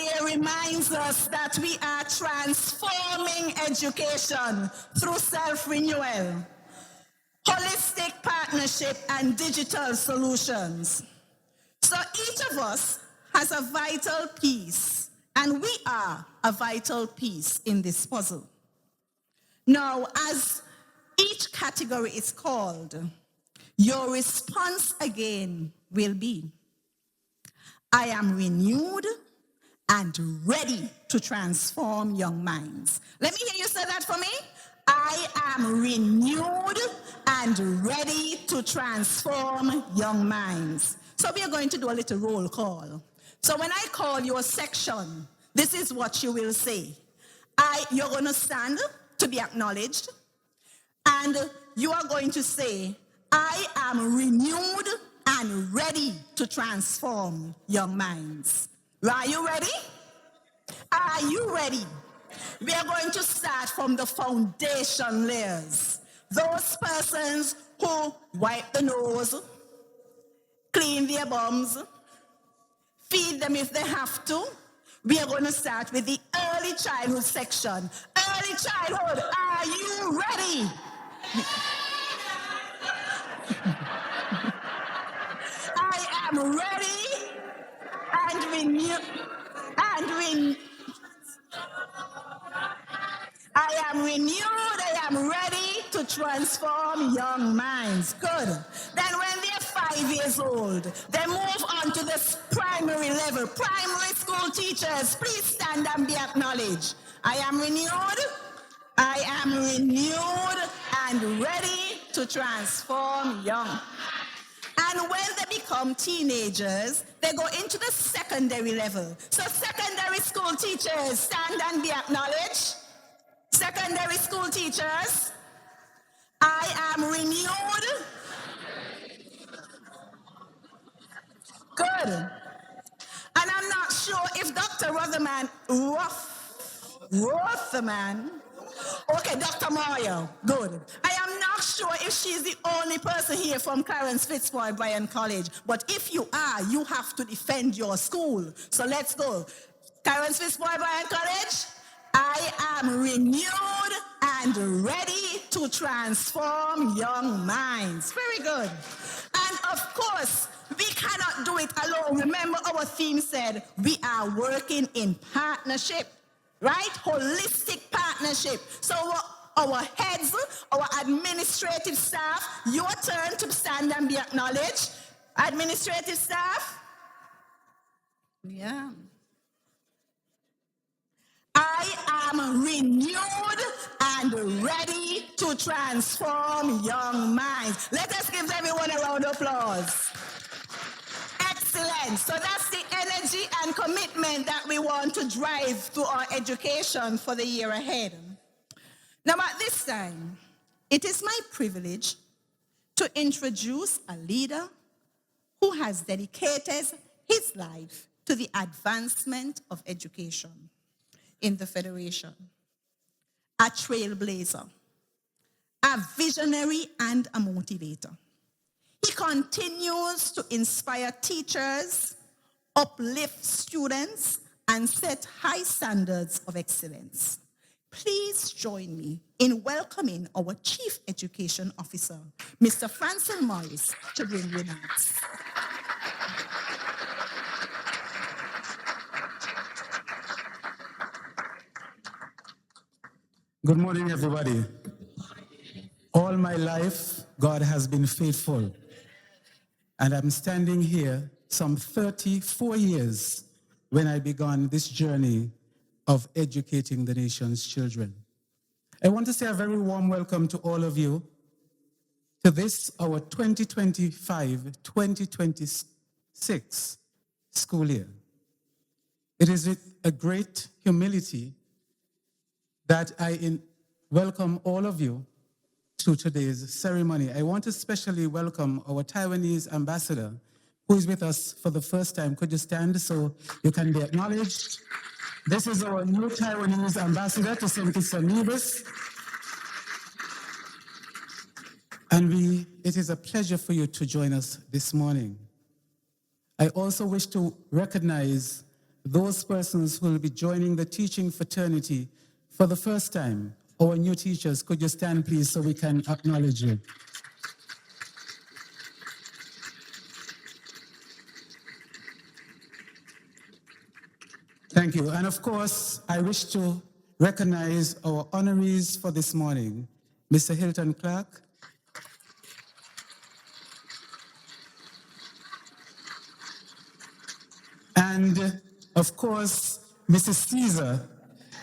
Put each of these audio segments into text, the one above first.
year reminds us that we are transforming education through self-renewal, holistic partnership, and digital solutions. So each of us has a vital piece, and we are a vital piece in this puzzle. Now, as each category is called, your response again will be, I am renewed and ready to transform young minds. Let me hear you say that for me. I am renewed and ready to transform young minds. So we are going to do a little roll call. So when I call your section, this is what you will say. You're going to stand to be acknowledged, and you are going to say, I am renewed and ready to transform young minds. Are you ready? Are you ready? We are going to start from the foundation layers. Those persons who wipe the nose, clean their bums, feed them if they have to. We are going to start with the early childhood section. Early childhood, are you ready? I am ready and renewed. I am renewed, I am ready to transform young minds. Good. Then when they're 5 years old, they move on to the primary level. Primary school teachers, please stand and be acknowledged. I am renewed and ready to transform young. And when they become teenagers, they go into the secondary level. So secondary school teachers, stand and be acknowledged. Secondary school teachers, I am renewed. Good. And I'm not sure if Dr. Rotherman, okay, Dr. Mario, good. I am not sure if she's the only person here from Clarence Fitzroy Bryan College, but if you are, you have to defend your school. So let's go. Clarence Fitzroy Bryan College, I am renewed and ready to transform young minds. Very good. And of course, we cannot do it alone. Remember, our theme said we are working in partnership, right? Holistic partnership. So our heads, our administrative staff, your turn to stand and be acknowledged. Administrative staff. Yeah. I am renewed and ready to transform young minds. Let us give everyone a round of applause. Excellent. So that's the energy and commitment that we want to drive through our education for the year ahead. Now at this time, it is my privilege to introduce a leader who has dedicated his life to the advancement of education in the Federation. A trailblazer, a visionary and a motivator. He continues to inspire teachers, uplift students, and set high standards of excellence. Please join me in welcoming our Chief Education Officer, Mr. Francis Morris, to bring remarks. Good morning, everybody. All my life, God has been faithful. And I'm standing here some 34 years when I began this journey of educating the nation's children. I want to say a very warm welcome to all of you to this, our 2025-2026 school year. It is with a great humility that I welcome all of you to today's ceremony. I want to especially welcome our Taiwanese ambassador, who is with us for the first time. Could you stand so you can be acknowledged? This is our new Taiwanese ambassador to St. Kitts and Nevis. And it is a pleasure for you to join us this morning. I also wish to recognize those persons who will be joining the teaching fraternity for the first time, our new teachers, could you stand please so we can acknowledge you? Thank you. And of course, I wish to recognize our honorees for this morning, Mr. Hilton Clark, and of course, Mrs. Caesar.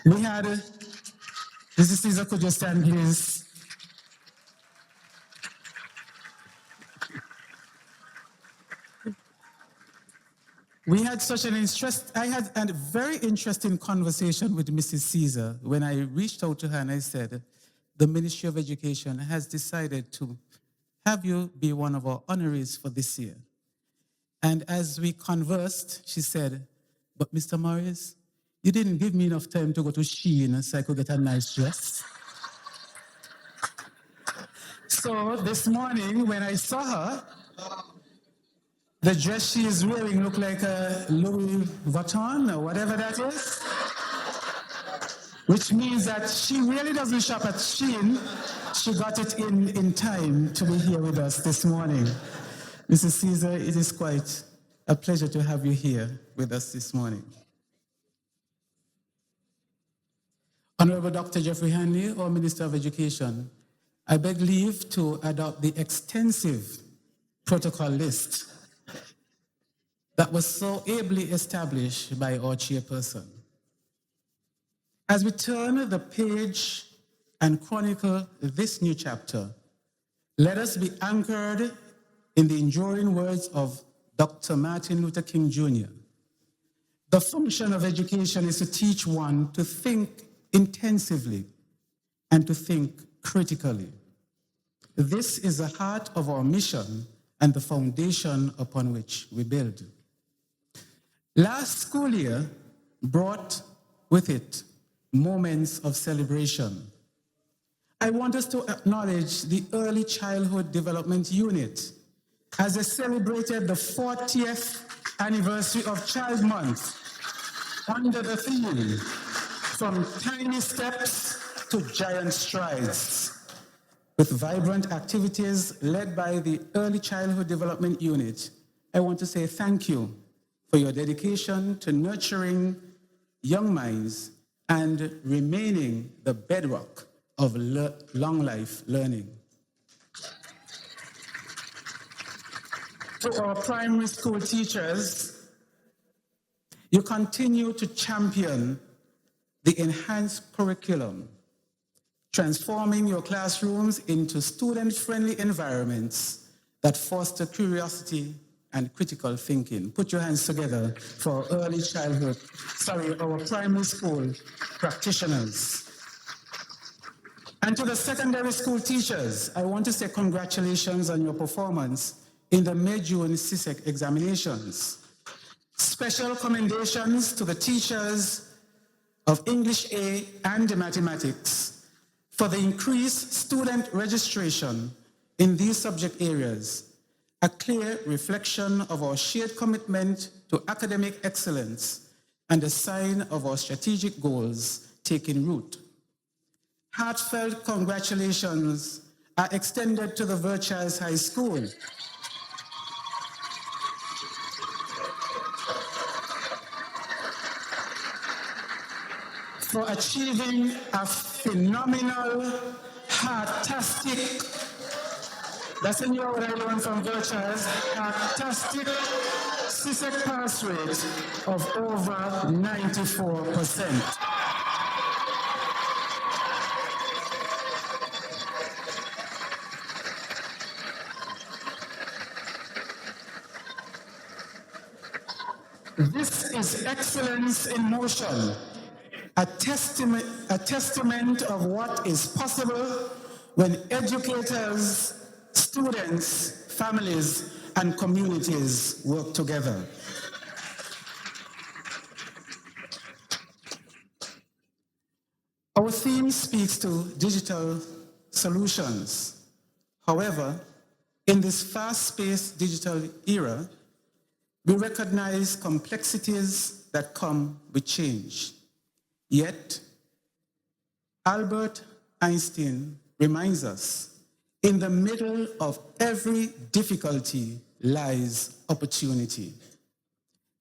We had, Mrs. Caesar, could you stand please? We had I had a very interesting conversation with Mrs. Caesar when I reached out to her and I said, the Ministry of Education has decided to have you be one of our honorees for this year. And as we conversed, she said, but Mr. Morris, you didn't give me enough time to go to Shein so I could get a nice dress. So this morning when I saw her, the dress she is wearing looked like a Louis Vuitton or whatever that is, which means that she really doesn't shop at Shein. She got it in time to be here with us this morning. Mrs. Caesar, it is quite a pleasure to have you here with us this morning. Honorable Dr. Jeffrey Hanley, our Minister of Education, I beg leave to adopt the extensive protocol list that was so ably established by our chairperson. As we turn the page and chronicle this new chapter, let us be anchored in the enduring words of Dr. Martin Luther King Jr. The function of education is to teach one to think intensively and to think critically. This is the heart of our mission and the foundation upon which we build. Last school year brought with it moments of celebration. I want us to acknowledge the Early Childhood Development Unit as they celebrated the 40th anniversary of Child Month under the theme, From Tiny Steps to Giant Strides, with vibrant activities led by the Early Childhood Development Unit. I want to say thank you for your dedication to nurturing young minds and remaining the bedrock of long life learning. To our primary school teachers, you continue to champion the enhanced curriculum, transforming your classrooms into student-friendly environments that foster curiosity and critical thinking. Put your hands together for our primary school practitioners. And to the secondary school teachers, I want to say congratulations on your performance in the May-June CSEC examinations. Special commendations to the teachers of English A and mathematics for the increased student registration in these subject areas, a clear reflection of our shared commitment to academic excellence and a sign of our strategic goals taking root. Heartfelt congratulations are extended to the Virtues High School for achieving a phenomenal, fantastic, that's in your what I learned from Virtues, fantastic CSEC pass rate of over 94%. This is excellence in motion, a testament of what is possible when educators, students, families, and communities work together. Our theme speaks to digital solutions. However, in this fast-paced digital era, we recognize complexities that come with change. Yet, Albert Einstein reminds us, in the middle of every difficulty lies opportunity.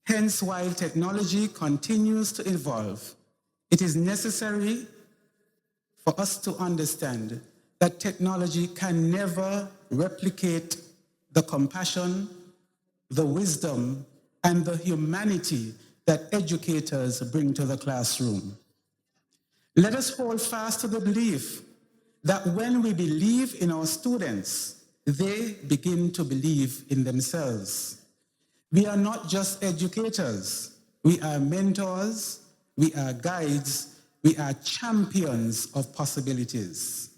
Hence, while technology continues to evolve, it is necessary for us to understand that technology can never replicate the compassion, the wisdom, and the humanity that educators bring to the classroom. Let us hold fast to the belief that when we believe in our students, they begin to believe in themselves. We are not just educators, we are mentors, we are guides, we are champions of possibilities.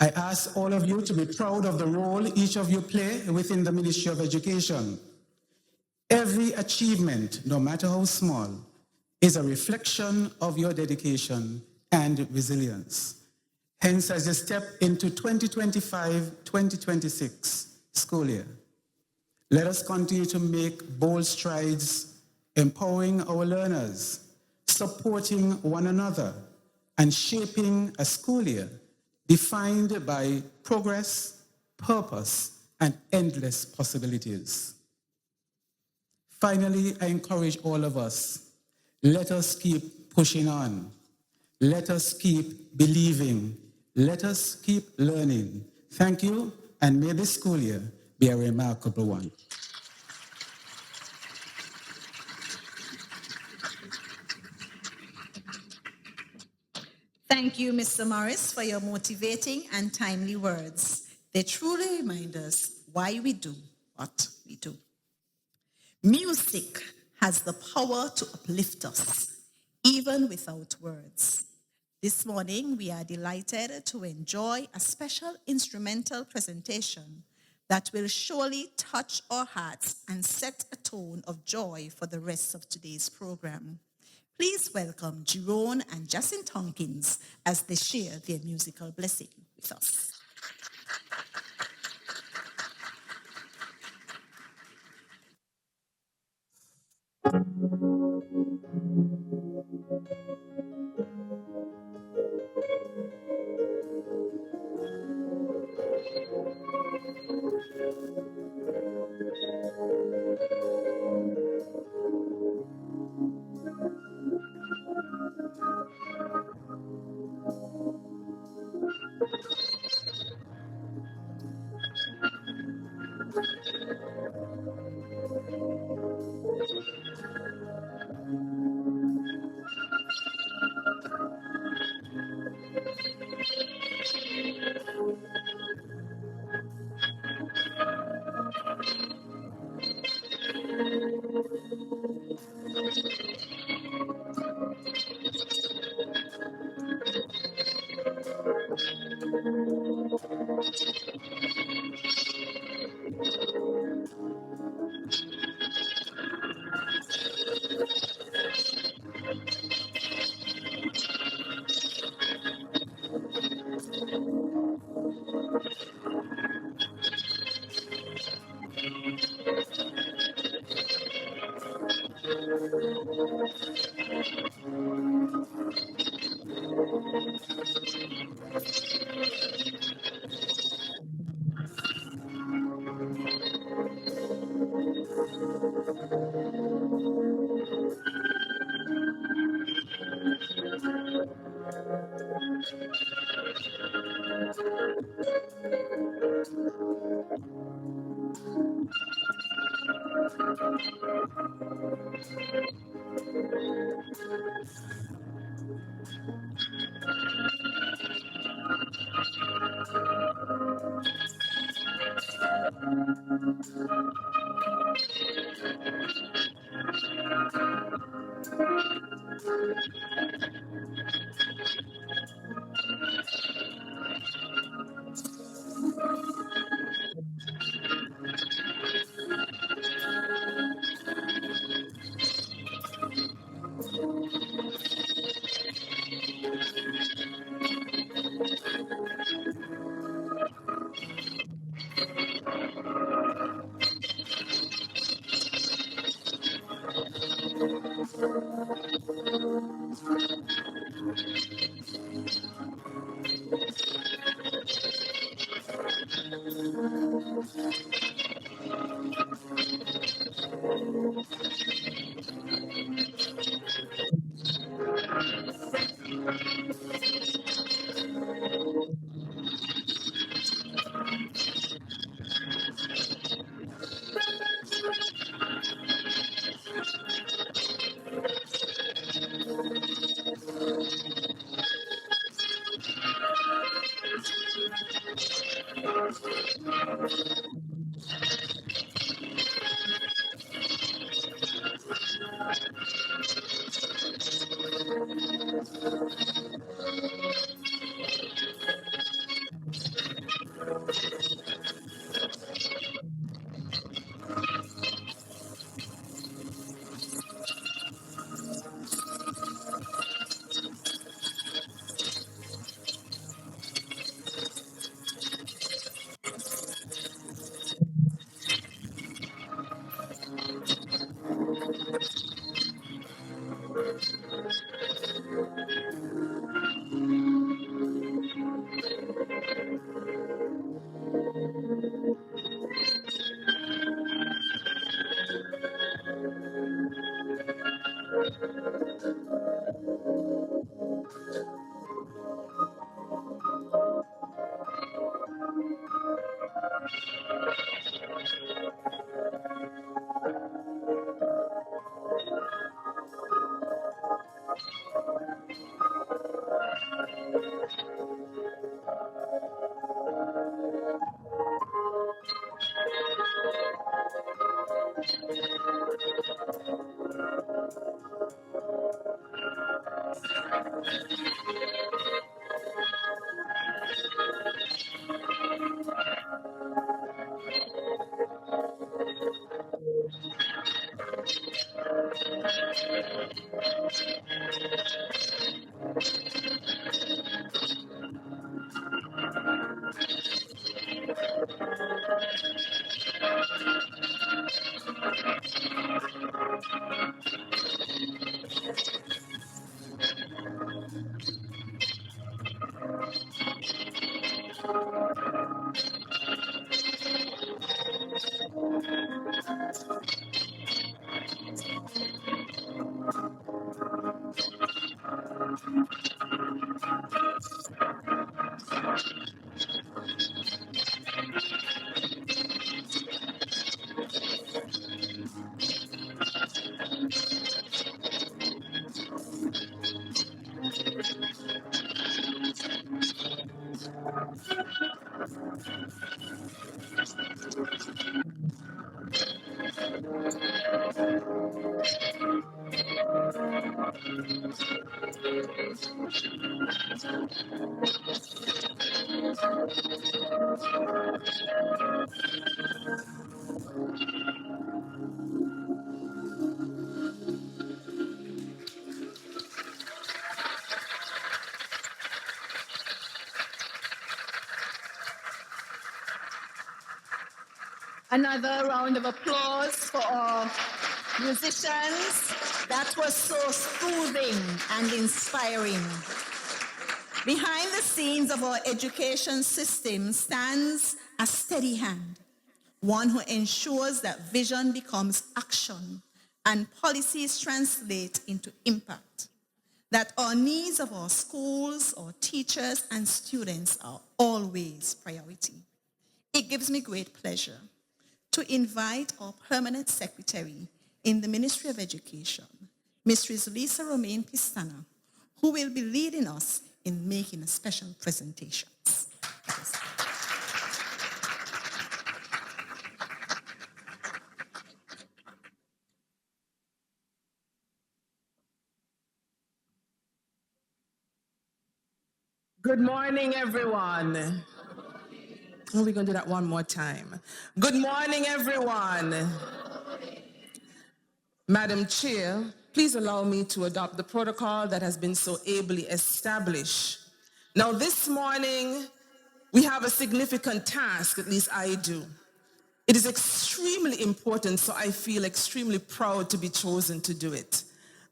I ask all of you to be proud of the role each of you play within the Ministry of Education. Every achievement, no matter how small, is a reflection of your dedication and resilience. Hence, as you step into 2025-2026 school year, let us continue to make bold strides, empowering our learners, supporting one another, and shaping a school year defined by progress, purpose, and endless possibilities. Finally, I encourage all of us, let us keep pushing on. Let us keep believing. Let us keep learning. Thank you, and may this school year be a remarkable one. Thank you, Mr. Morris, for your motivating and timely words. They truly remind us why we do what we do. Music has the power to uplift us, even without words. This morning, we are delighted to enjoy a special instrumental presentation that will surely touch our hearts and set a tone of joy for the rest of today's program. Please welcome Jerome and Jacinth Tompkins as they share their musical blessing with us. Another round of applause for our musicians. That was so soothing and inspiring. Behind the scenes of our education system stands a steady hand, one who ensures that vision becomes action and policies translate into impact, that our needs of our schools, our teachers, and students are always priority. It gives me great pleasure to invite our permanent secretary in the Ministry of Education, Mrs. Lisa Romain Pistana, who will be leading us in making a special presentations. Good morning, everyone. Oh, we're going to do that one more time. Good morning, everyone. Madam Chair, please allow me to adopt the protocol that has been so ably established. Now, this morning, we have a significant task, at least I do. It is extremely important, so I feel extremely proud to be chosen to do it.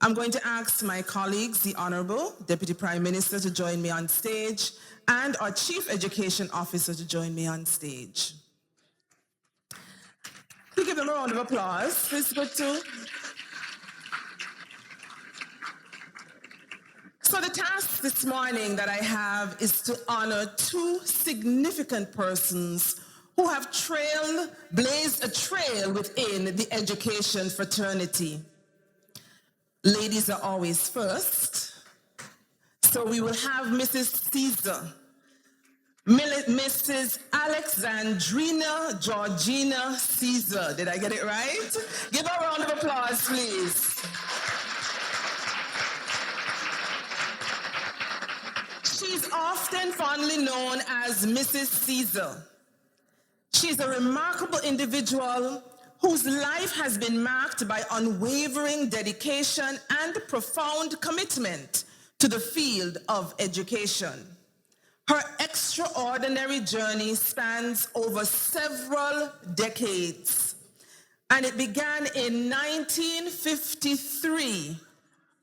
I'm going to ask my colleagues, the Honorable Deputy Prime Minister, to join me on stage, and our Chief Education Officer to join me on stage. We give them a round of applause. It's good too. So the task this morning that I have is to honor two significant persons who have blazed a trail within the education fraternity. Ladies are always first. So we will have Mrs. Caesar, Mrs. Alexandrina Georgina Caesar. Did I get it right? Give her a round of applause, please. She's often fondly known as Mrs. Caesar. She's a remarkable individual whose life has been marked by unwavering dedication and profound commitment to the field of education. Her extraordinary journey spans over several decades, and it began in 1953.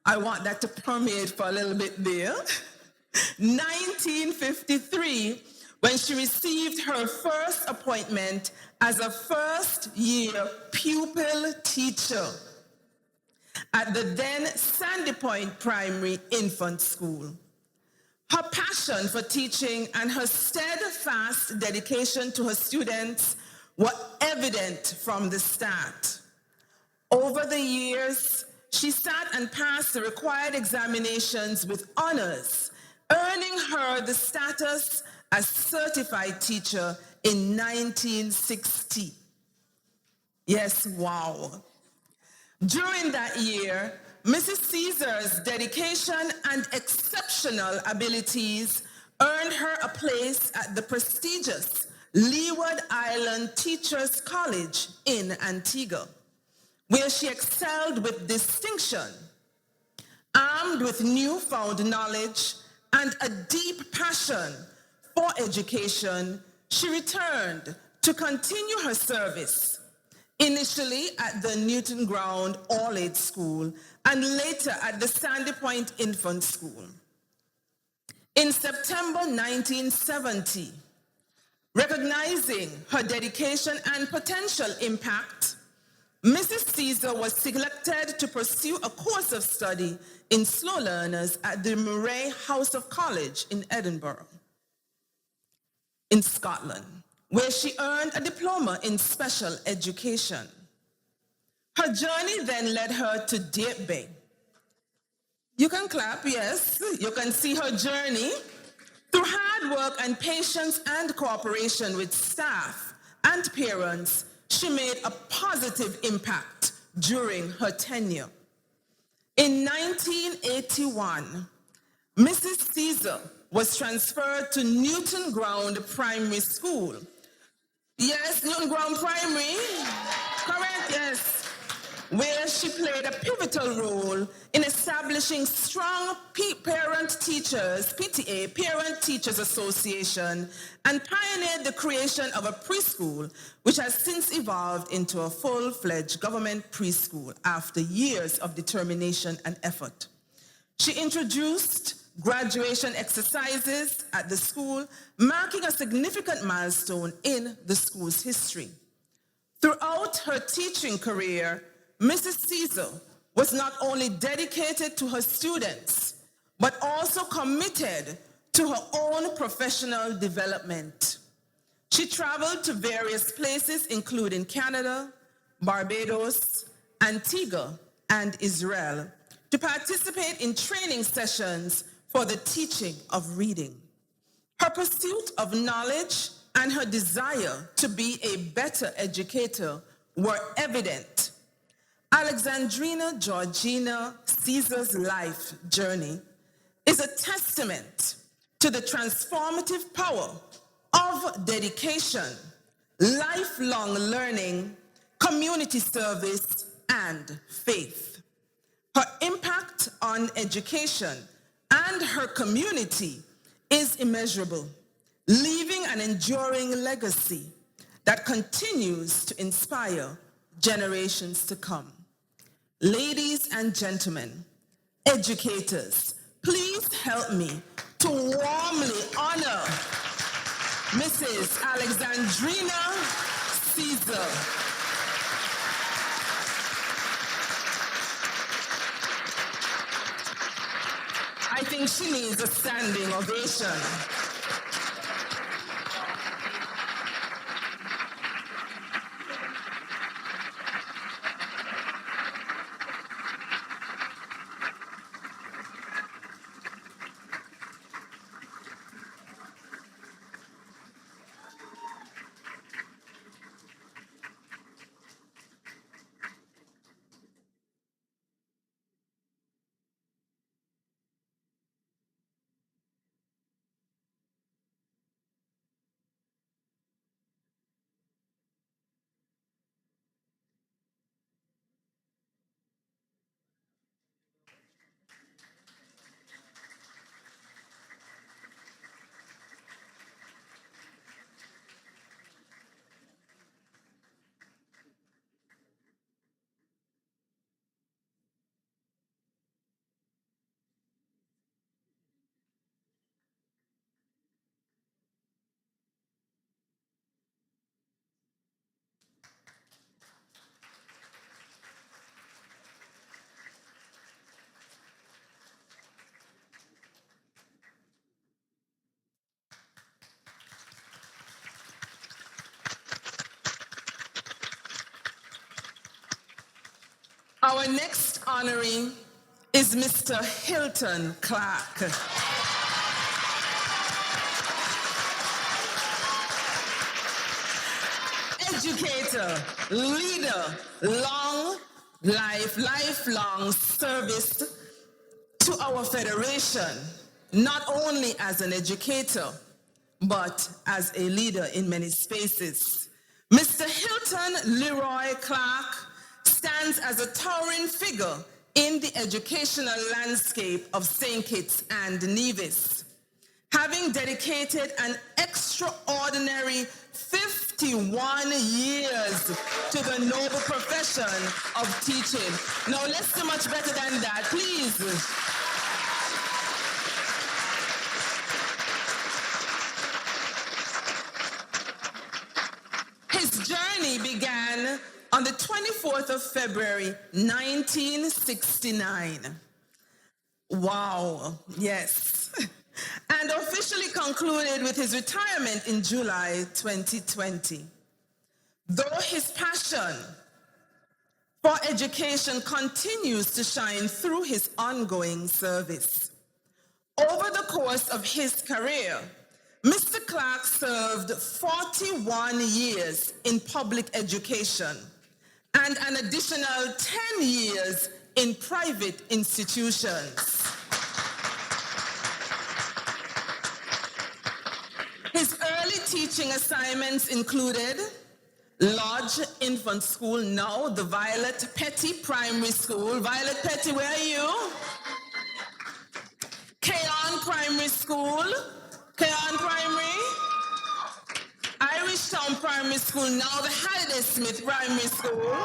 I want that to permeate for a little bit there. 1953, when she received her first appointment as a first-year pupil teacher at the then Sandy Point Primary Infant School. Her passion for teaching and her steadfast dedication to her students were evident from the start. Over the years, she sat and passed the required examinations with honors, earning her the status as certified teacher in 1960. Yes, wow. During that year, Mrs. Caesar's dedication and exceptional abilities earned her a place at the prestigious Leeward Island Teachers College in Antigua, where she excelled with distinction. Armed with newfound knowledge and a deep passion for education, she returned to continue her service, initially at the Newton Ground All-Age School and later at the Sandy Point Infant School. In September 1970, recognizing her dedication and potential impact, Mrs. Caesar was selected to pursue a course of study in slow learners at the Murray House of College in Edinburgh, in Scotland, where she earned a diploma in special education. Her journey then led her to Deep Bay. You can clap, yes. You can see her journey. Through hard work and patience and cooperation with staff and parents, she made a positive impact during her tenure. In 1981, Mrs. Caesar was transferred to Newton Ground Primary School. Yes, Newton Ground Primary, correct, yes, where she played a pivotal role in establishing strong parent-teachers, PTA, Parent-Teachers Association, and pioneered the creation of a preschool, which has since evolved into a full-fledged government preschool after years of determination and effort. She introduced graduation exercises at the school, marking a significant milestone in the school's history. Throughout her teaching career, Mrs. Caesar was not only dedicated to her students, but also committed to her own professional development. She traveled to various places, including Canada, Barbados, Antigua, and Israel, to participate in training sessions for the teaching of reading. Her pursuit of knowledge and her desire to be a better educator were evident. Alexandrina Georgina Caesar's life journey is a testament to the transformative power of dedication, lifelong learning, community service, and faith. Her impact on education and her community is immeasurable, leaving an enduring legacy that continues to inspire generations to come. Ladies and gentlemen, educators, please help me to warmly honor Mrs. Alexandrina Caesar. I think she needs a standing ovation. Our next honoree is Mr. Hilton Clark. Educator, leader, lifelong service to our federation, not only as an educator, but as a leader in many spaces. Mr. Hilton Leroy Clark stands as a towering figure in the educational landscape of St. Kitts and Nevis, having dedicated an extraordinary 51 years to the noble profession of teaching. Now let's do much better than that, please. His journey began on the 24th of February, 1969. Wow, yes. And officially concluded with his retirement in July 2020. Though his passion for education continues to shine through his ongoing service. Over the course of his career, Mr. Clark served 41 years in public education and an additional 10 years in private institutions. His early teaching assignments included Lodge Infant School, now the Violet Petty Primary School. Violet Petty, where are you? Keon Primary School. Keon Primary. Irish Town Primary School, now the Halliday Smith Primary School.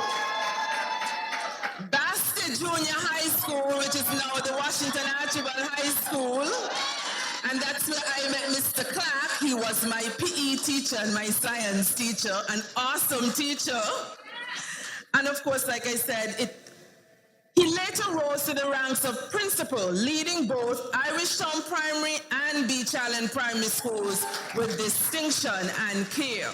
Basseterre Junior High School, which is now the Washington Archibald High School. And that's where I met Mr. Clark. He was my PE teacher and my science teacher, an awesome teacher. And of course, like I said, he later rose to the ranks of principal, leading both Irish Town Primary and Beach Island Primary Schools with distinction and care.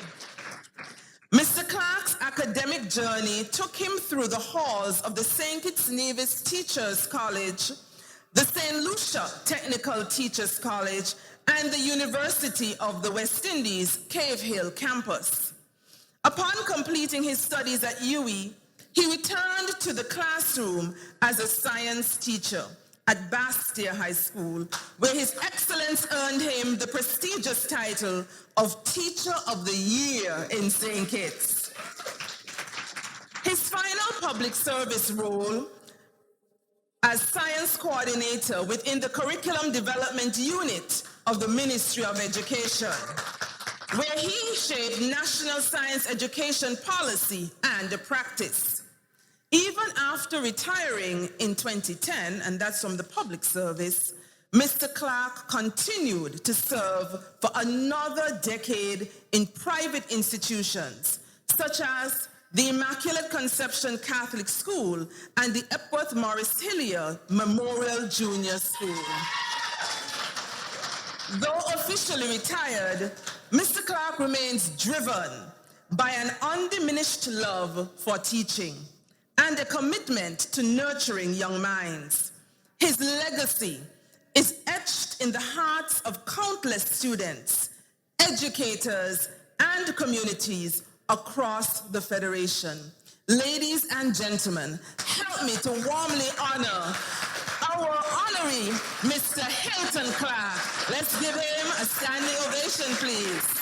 Mr. Clark's academic journey took him through the halls of the St. Kitts Nevis Teachers College, the St. Lucia Technical Teachers College, and the University of the West Indies Cave Hill campus. Upon completing his studies at UWI, he returned to the classroom as a science teacher at Basseterre High School, where his excellence earned him the prestigious title of Teacher of the Year in St. Kitts. His final public service role as science coordinator within the Curriculum Development Unit of the Ministry of Education, where he shaped national science education policy and practice. Even after retiring in 2010, and that's from the public service, Mr. Clark continued to serve for another decade in private institutions, such as the Immaculate Conception Catholic School and the Epworth Morris Hillier Memorial Junior School. Though officially retired, Mr. Clark remains driven by an undiminished love for teaching and a commitment to nurturing young minds. His legacy is etched in the hearts of countless students, educators, and communities across the Federation. Ladies and gentlemen, help me to warmly honor our honoree, Mr. Hilton Clark. Let's give him a standing ovation, please.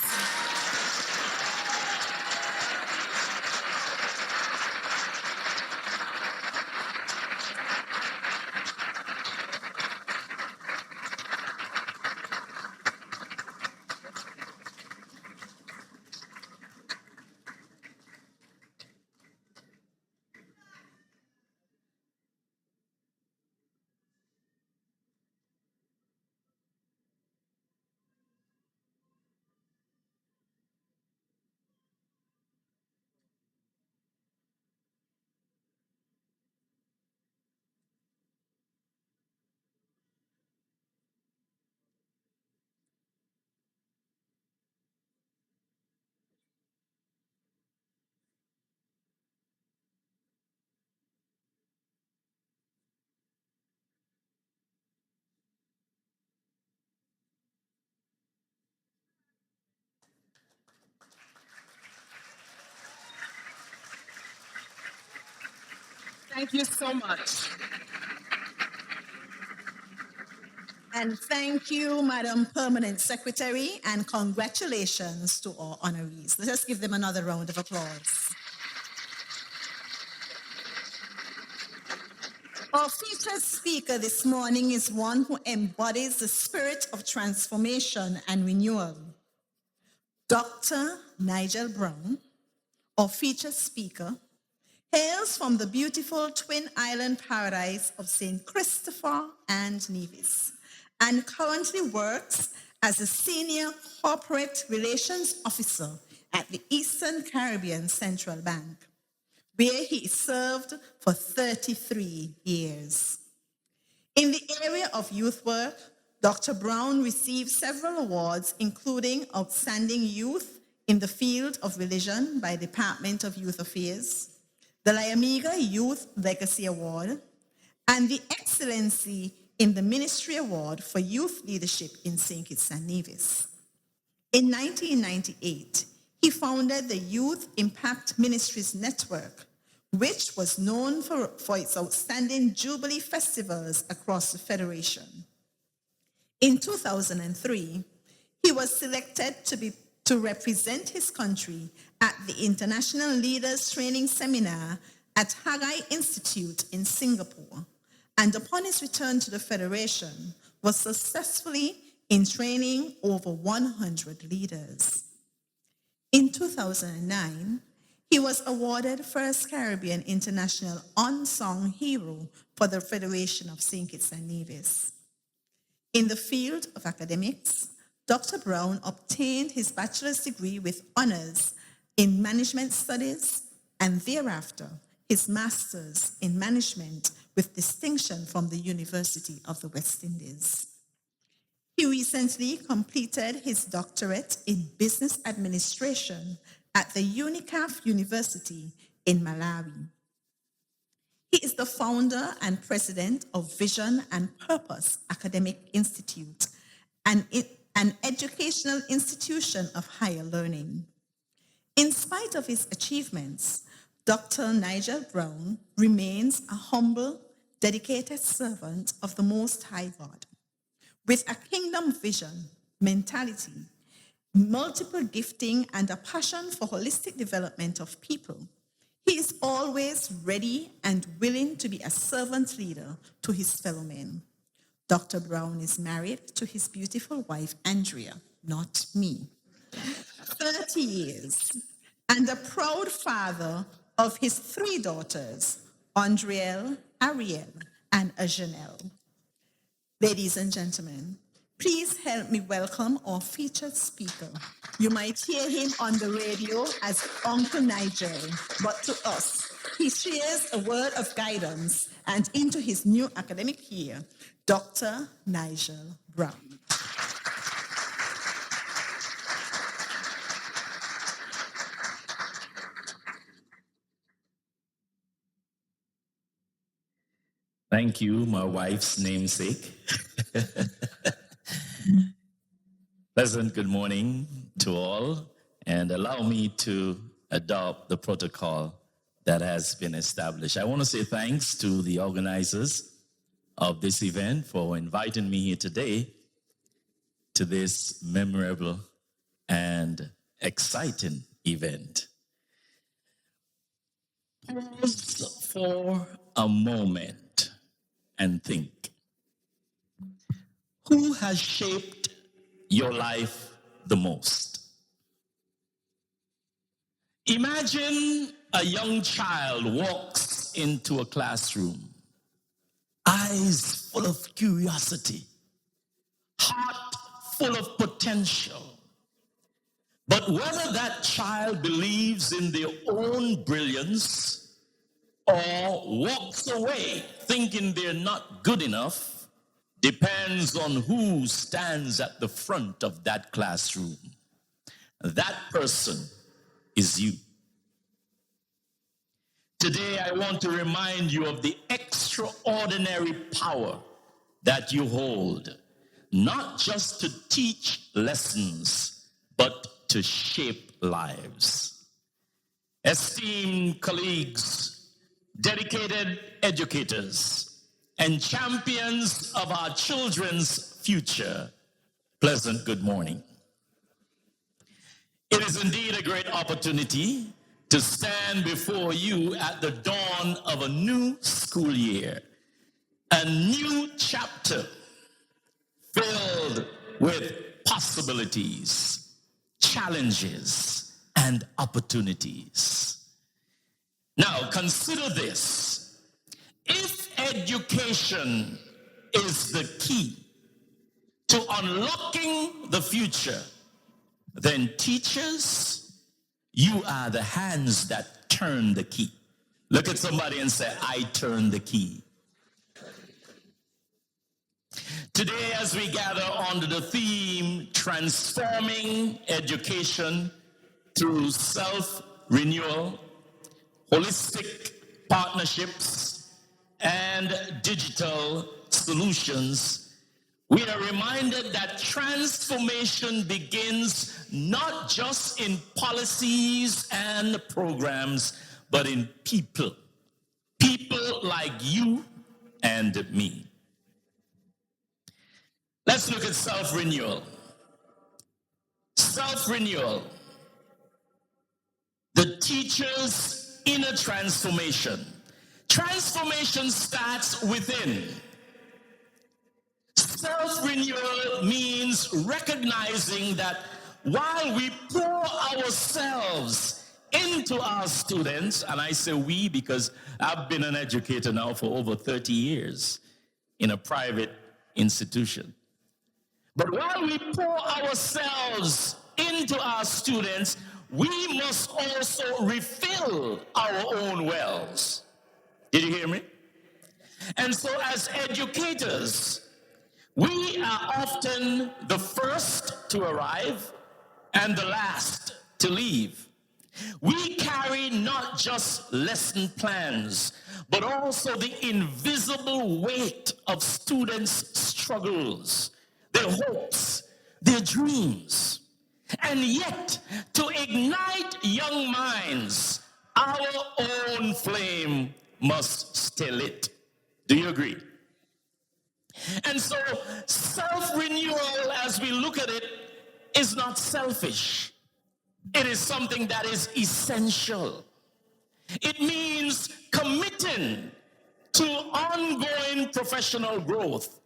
Thank you so much. And thank you, Madam Permanent Secretary, and congratulations to our honorees. Let us give them another round of applause. Our featured speaker this morning is one who embodies the spirit of transformation and renewal. Dr. Nigel Brown, our featured speaker, hails from the beautiful Twin Island paradise of St. Christopher and Nevis, and currently works as a senior corporate relations officer at the Eastern Caribbean Central Bank, where he served for 33 years. In the area of youth work, Dr. Brown received several awards, including Outstanding Youth in the Field of Religion by Department of Youth Affairs, the Liamiga Youth Legacy Award, and the Excellency in the Ministry Award for Youth Leadership in St. Kitts and Nevis. In 1998, he founded the Youth Impact Ministries Network, which was known for its outstanding Jubilee festivals across the Federation. In 2003, he was selected to represent his country at the International Leaders Training Seminar at Haggai Institute in Singapore, and upon his return to the Federation, was successfully in training over 100 leaders. In 2009, he was awarded First Caribbean International Unsung Hero for the Federation of St. Kitts and Nevis. In the field of academics, Dr. Brown obtained his bachelor's degree with honors in management studies and thereafter his master's in management with distinction from the University of the West Indies. He recently completed his doctorate in business administration at the UNICAF University in Malawi. He is the founder and president of Vision and Purpose Academic Institute, an educational institution of higher learning. In spite of his achievements, Dr. Nigel Brown remains a humble, dedicated servant of the Most High God. With a kingdom vision, mentality, multiple gifting, and a passion for holistic development of people, he is always ready and willing to be a servant leader to his fellow men. Dr. Brown is married to his beautiful wife, Andrea, not me, 30 years, and a proud father of his 3 daughters, Andriel, Ariel, and Ajanelle. Ladies and gentlemen, please help me welcome our featured speaker. You might hear him on the radio as Uncle Nigel, but to us, he shares a word of guidance and into his new academic year, Dr. Nigel Brown. Thank you, my wife's namesake. Pleasant good morning to all, and allow me to adopt the protocol that has been established. I want to say thanks to the organizers of this event for inviting me here today to this memorable and exciting event. Pause for a moment and think. Who has shaped your life the most? Imagine a young child walks into a classroom, eyes full of curiosity, heart full of potential. But whether that child believes in their own brilliance or walks away thinking they're not good enough depends on who stands at the front of that classroom. That person is you. Today, I want to remind you of the extraordinary power that you hold, not just to teach lessons, but to shape lives. Esteemed colleagues, dedicated educators, and champions of our children's future, pleasant good morning. It is indeed a great opportunity to stand before you at the dawn of a new school year, a new chapter filled with possibilities, challenges, and opportunities. Now, consider this. If education is the key to unlocking the future, then teachers, you are the hands that turn the key. Look at somebody and say, I turn the key. Today, as we gather under the theme, Transforming Education Through Self-Renewal, Holistic Partnerships, and Digital Solutions, we are reminded that transformation begins not just in policies and programs, but in people. People like you and me. Let's look at self-renewal. Self-renewal. The teacher's inner transformation. Transformation starts within. Self-renewal means recognizing that while we pour ourselves into our students, and I say we because I've been an educator now for over 30 years in a private institution. But while we pour ourselves into our students, we must also refill our own wells. Did you hear me? And so as educators, we are often the first to arrive and the last to leave. We carry not just lesson plans, but also the invisible weight of students' struggles, their hopes, their dreams. And yet, to ignite young minds, our own flame must stay lit. Do you agree? And so, self-renewal, as we look at it, is not selfish. It is something that is essential. It means committing to ongoing professional growth,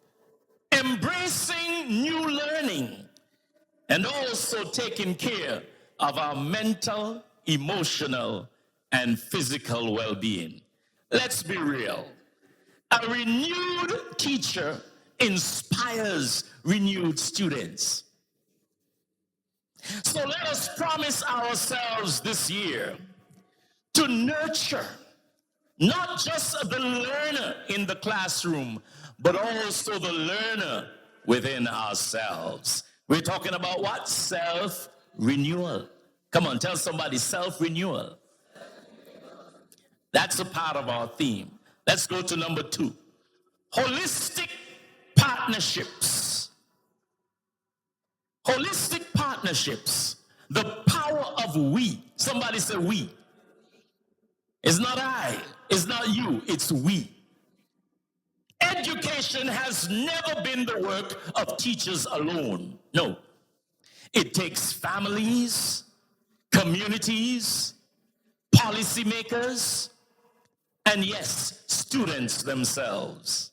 embracing new learning, and also taking care of our mental, emotional, and physical well-being. Let's be real. A renewed teacher inspires renewed students. So let us promise ourselves this year to nurture not just the learner in the classroom, but also the learner within ourselves. We're talking about what? Self-renewal. Come on, tell somebody self-renewal. That's a part of our theme. Let's go to number 2. Holistic partnerships. Holistic partnerships. The power of we. Somebody say we. It's not I. It's not you. It's we. Education has never been the work of teachers alone. No. It takes families, communities, policymakers, and yes, students themselves.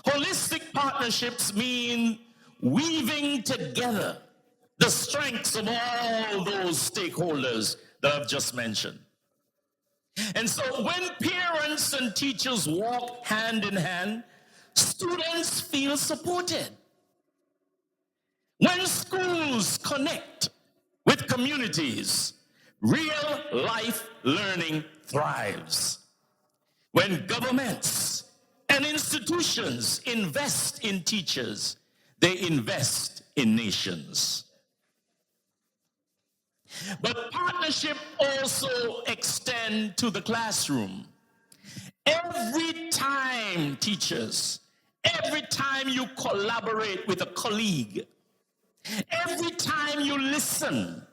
Holistic partnerships mean weaving together the strengths of all those stakeholders that I've just mentioned. And so when parents and teachers walk hand in hand, students feel supported. When schools connect with communities, real life learning thrives. When governments and institutions invest in teachers, they invest in nations. But partnership also extends to the classroom. Every time, teachers, every time you collaborate with a colleague, every time you listen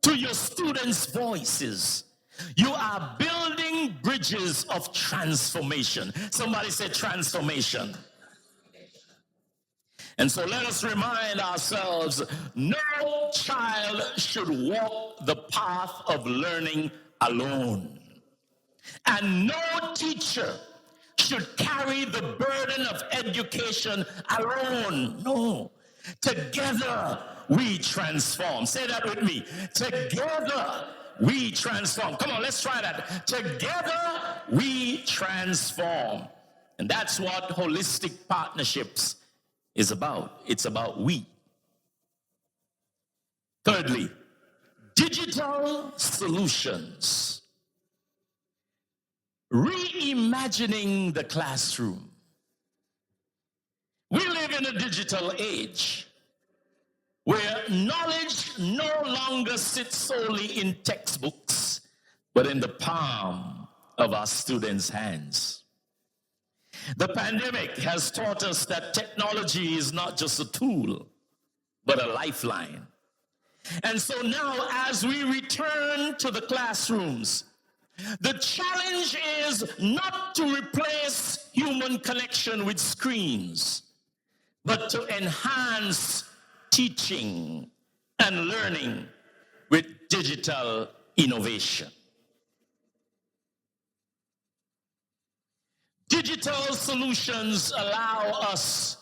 to your students' voices, you are building bridges of transformation. Somebody said transformation. And so let us remind ourselves, no child should walk the path of learning alone. And no teacher should carry the burden of education alone. No. Together we transform. Say that with me. Together we transform. Come on, let's try that. Together we transform. And that's what holistic partnerships is about. It's about we. Thirdly, digital solutions. Reimagining the classroom. We live in a digital age where knowledge no longer sits solely in textbooks, but in the palm of our students' hands. The pandemic has taught us that technology is not just a tool, but a lifeline. And so now, as we return to the classrooms, the challenge is not to replace human connection with screens, but to enhance teaching and learning with digital innovation. Digital solutions allow us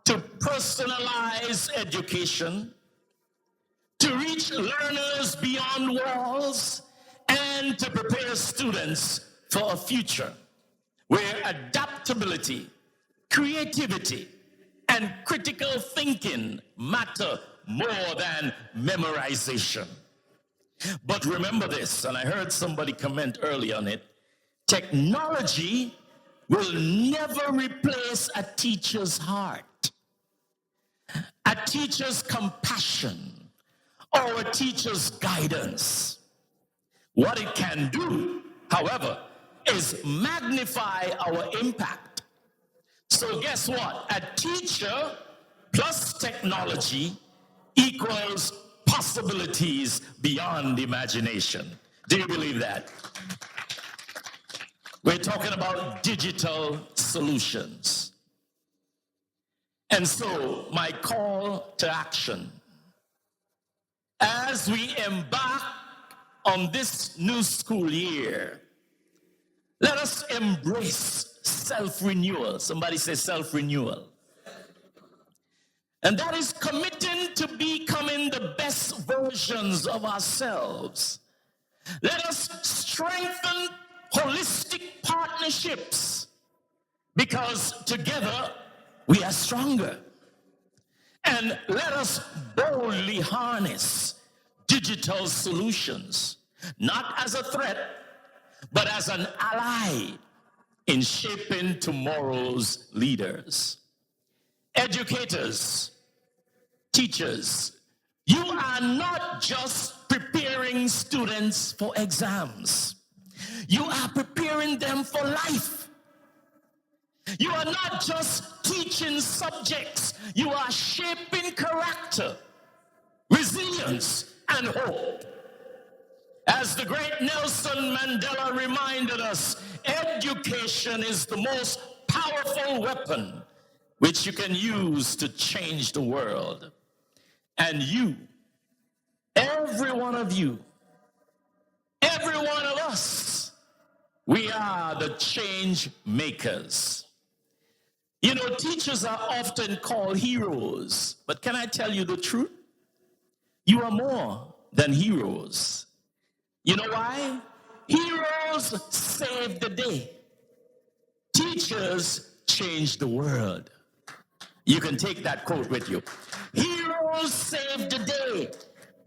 to personalize education, to reach learners beyond walls, and to prepare students for a future where adaptability, creativity, and critical thinking matter more than memorization. But remember this, and I heard somebody comment early on it, technology will never replace a teacher's heart, a teacher's compassion, or a teacher's guidance. What it can do, however, is magnify our impact. So guess what? A teacher plus technology equals possibilities beyond imagination. Do you believe that? We're talking about digital solutions. And so my call to action, as we embark on this new school year, let us embrace self-renewal. Somebody say self-renewal. And that is committing to becoming the best versions of ourselves. Let us strengthen holistic partnerships, because together we are stronger. And let us boldly harness digital solutions, not as a threat, but as an ally in shaping tomorrow's leaders. Educators, teachers, you are not just preparing students for exams. You are preparing them for life. You are not just teaching subjects. You are shaping character, resilience, and hope. As the great Nelson Mandela reminded us, education is the most powerful weapon which you can use to change the world. And you, every one of you, every one of us, we are the change makers. You know, teachers are often called heroes, but can I tell you the truth? You are more than heroes. You know why? Heroes save the day. Teachers change the world. You can take that quote with you. Heroes save the day,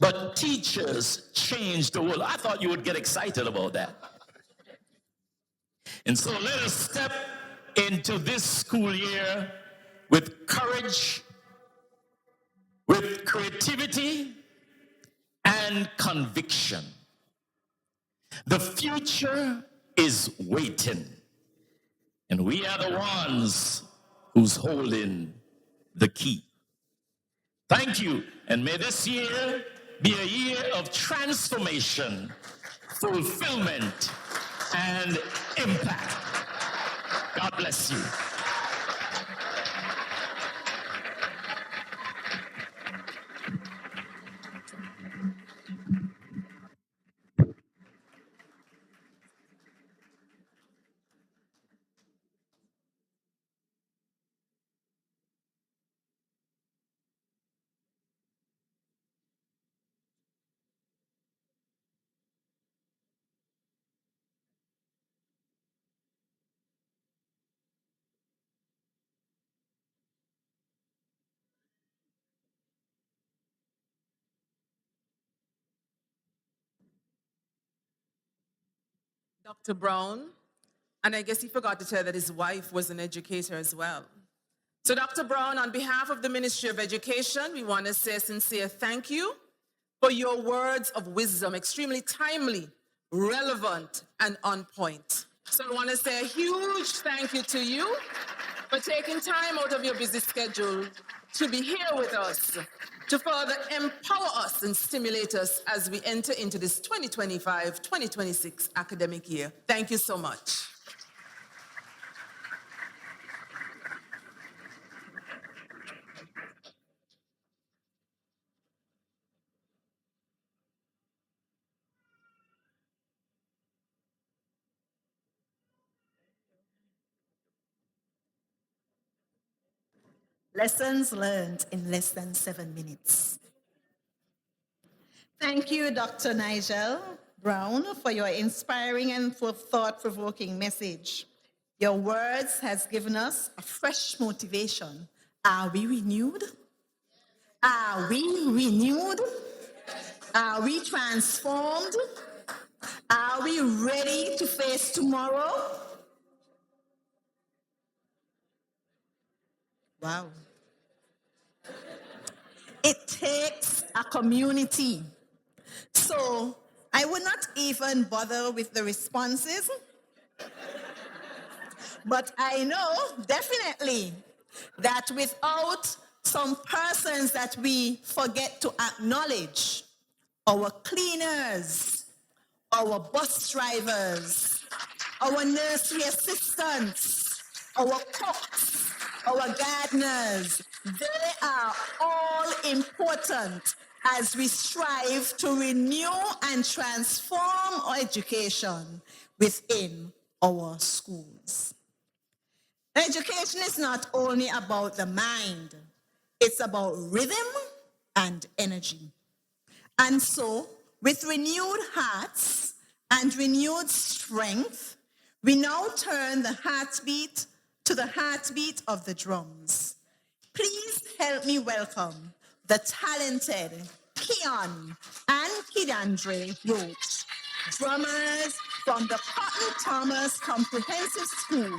but teachers change the world. I thought you would get excited about that. And so let us step into this school year with courage, with creativity, and conviction. The future is waiting, and we are the ones who's holding the key. Thank you, and may this year be a year of transformation, fulfillment, and impact. God bless you. Dr. Brown, and I guess he forgot to tell that his wife was an educator as well. So Dr. Brown, on behalf of the Ministry of Education, we want to say a sincere thank you for your words of wisdom, extremely timely, relevant, and on point. So I want to say a huge thank you to you for taking time out of your busy schedule to be here with us, to further empower us and stimulate us as we enter into this 2025-2026 academic year. Thank you so much. Lessons learned in less than 7 minutes. Thank you, Dr. Nigel Brown, for your inspiring and thought-provoking message. Your words has given us a fresh motivation. Are we renewed? Are we renewed? Are we transformed? Are we ready to face tomorrow? Wow. It takes a community. So I would not even bother with the responses, but I know definitely that without some persons that we forget to acknowledge, our cleaners, our bus drivers, our nursery assistants, our cooks, our gardeners, they are all important as we strive to renew and transform our education within our schools. Education is not only about the mind, it's about rhythm and energy. And so, with renewed hearts and renewed strength, We now turn the heartbeat to the heartbeat of the drums. Please help me welcome the talented Keon and Kidandre Roach, drummers from the Cotton Thomas Comprehensive School,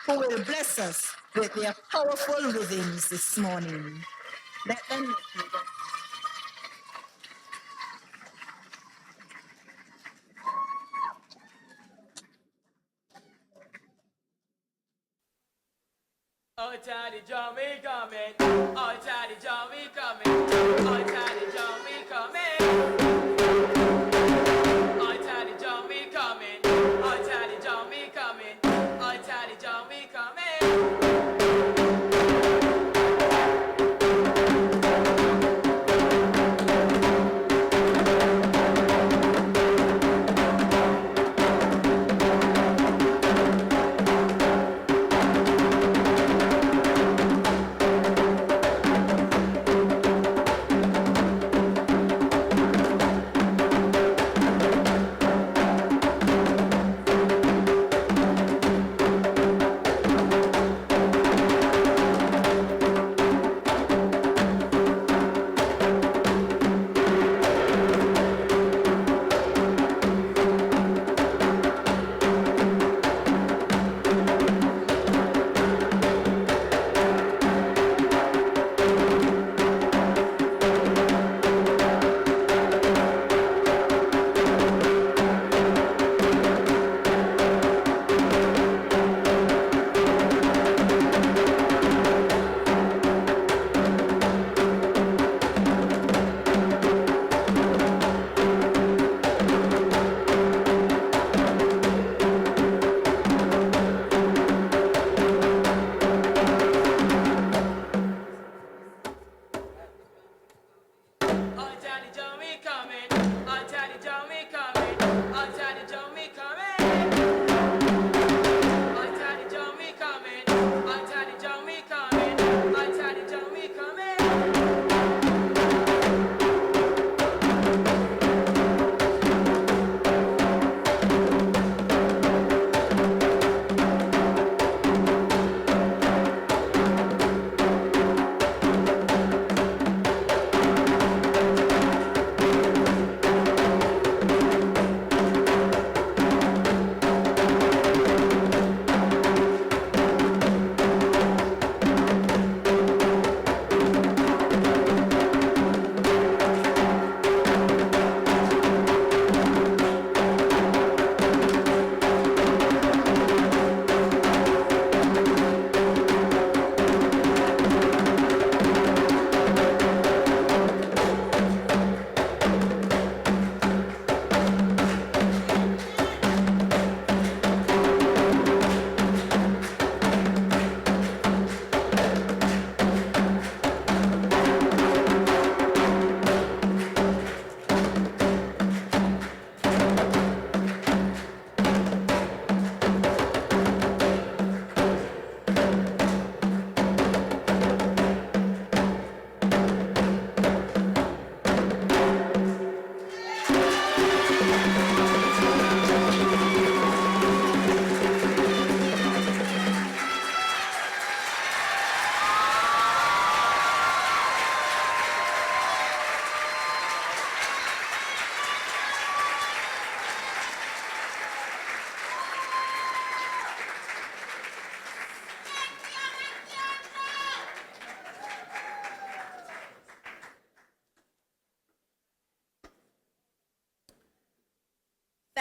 who will bless us with their powerful rhythms this morning. Let them make me welcome. Oh, Taddy John, we coming. Oh, Taddy John, we coming. Oh, Taddy John, we coming. Oh, Taddy John, we coming. Oh, Taddy John, we coming. Oh, Taddy John, we coming.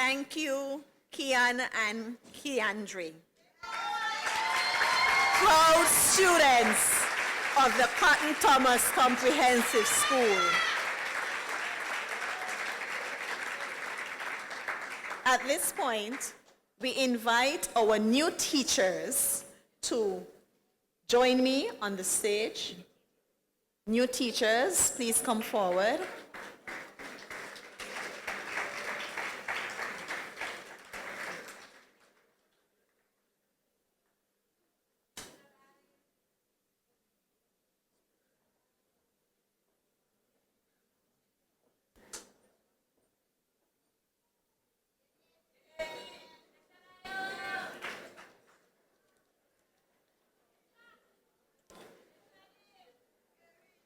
Thank you, Kian and Kiandre. Proud students of the Cotton Thomas Comprehensive School. At this point, we invite our new teachers to join me on the stage. New teachers, please come forward.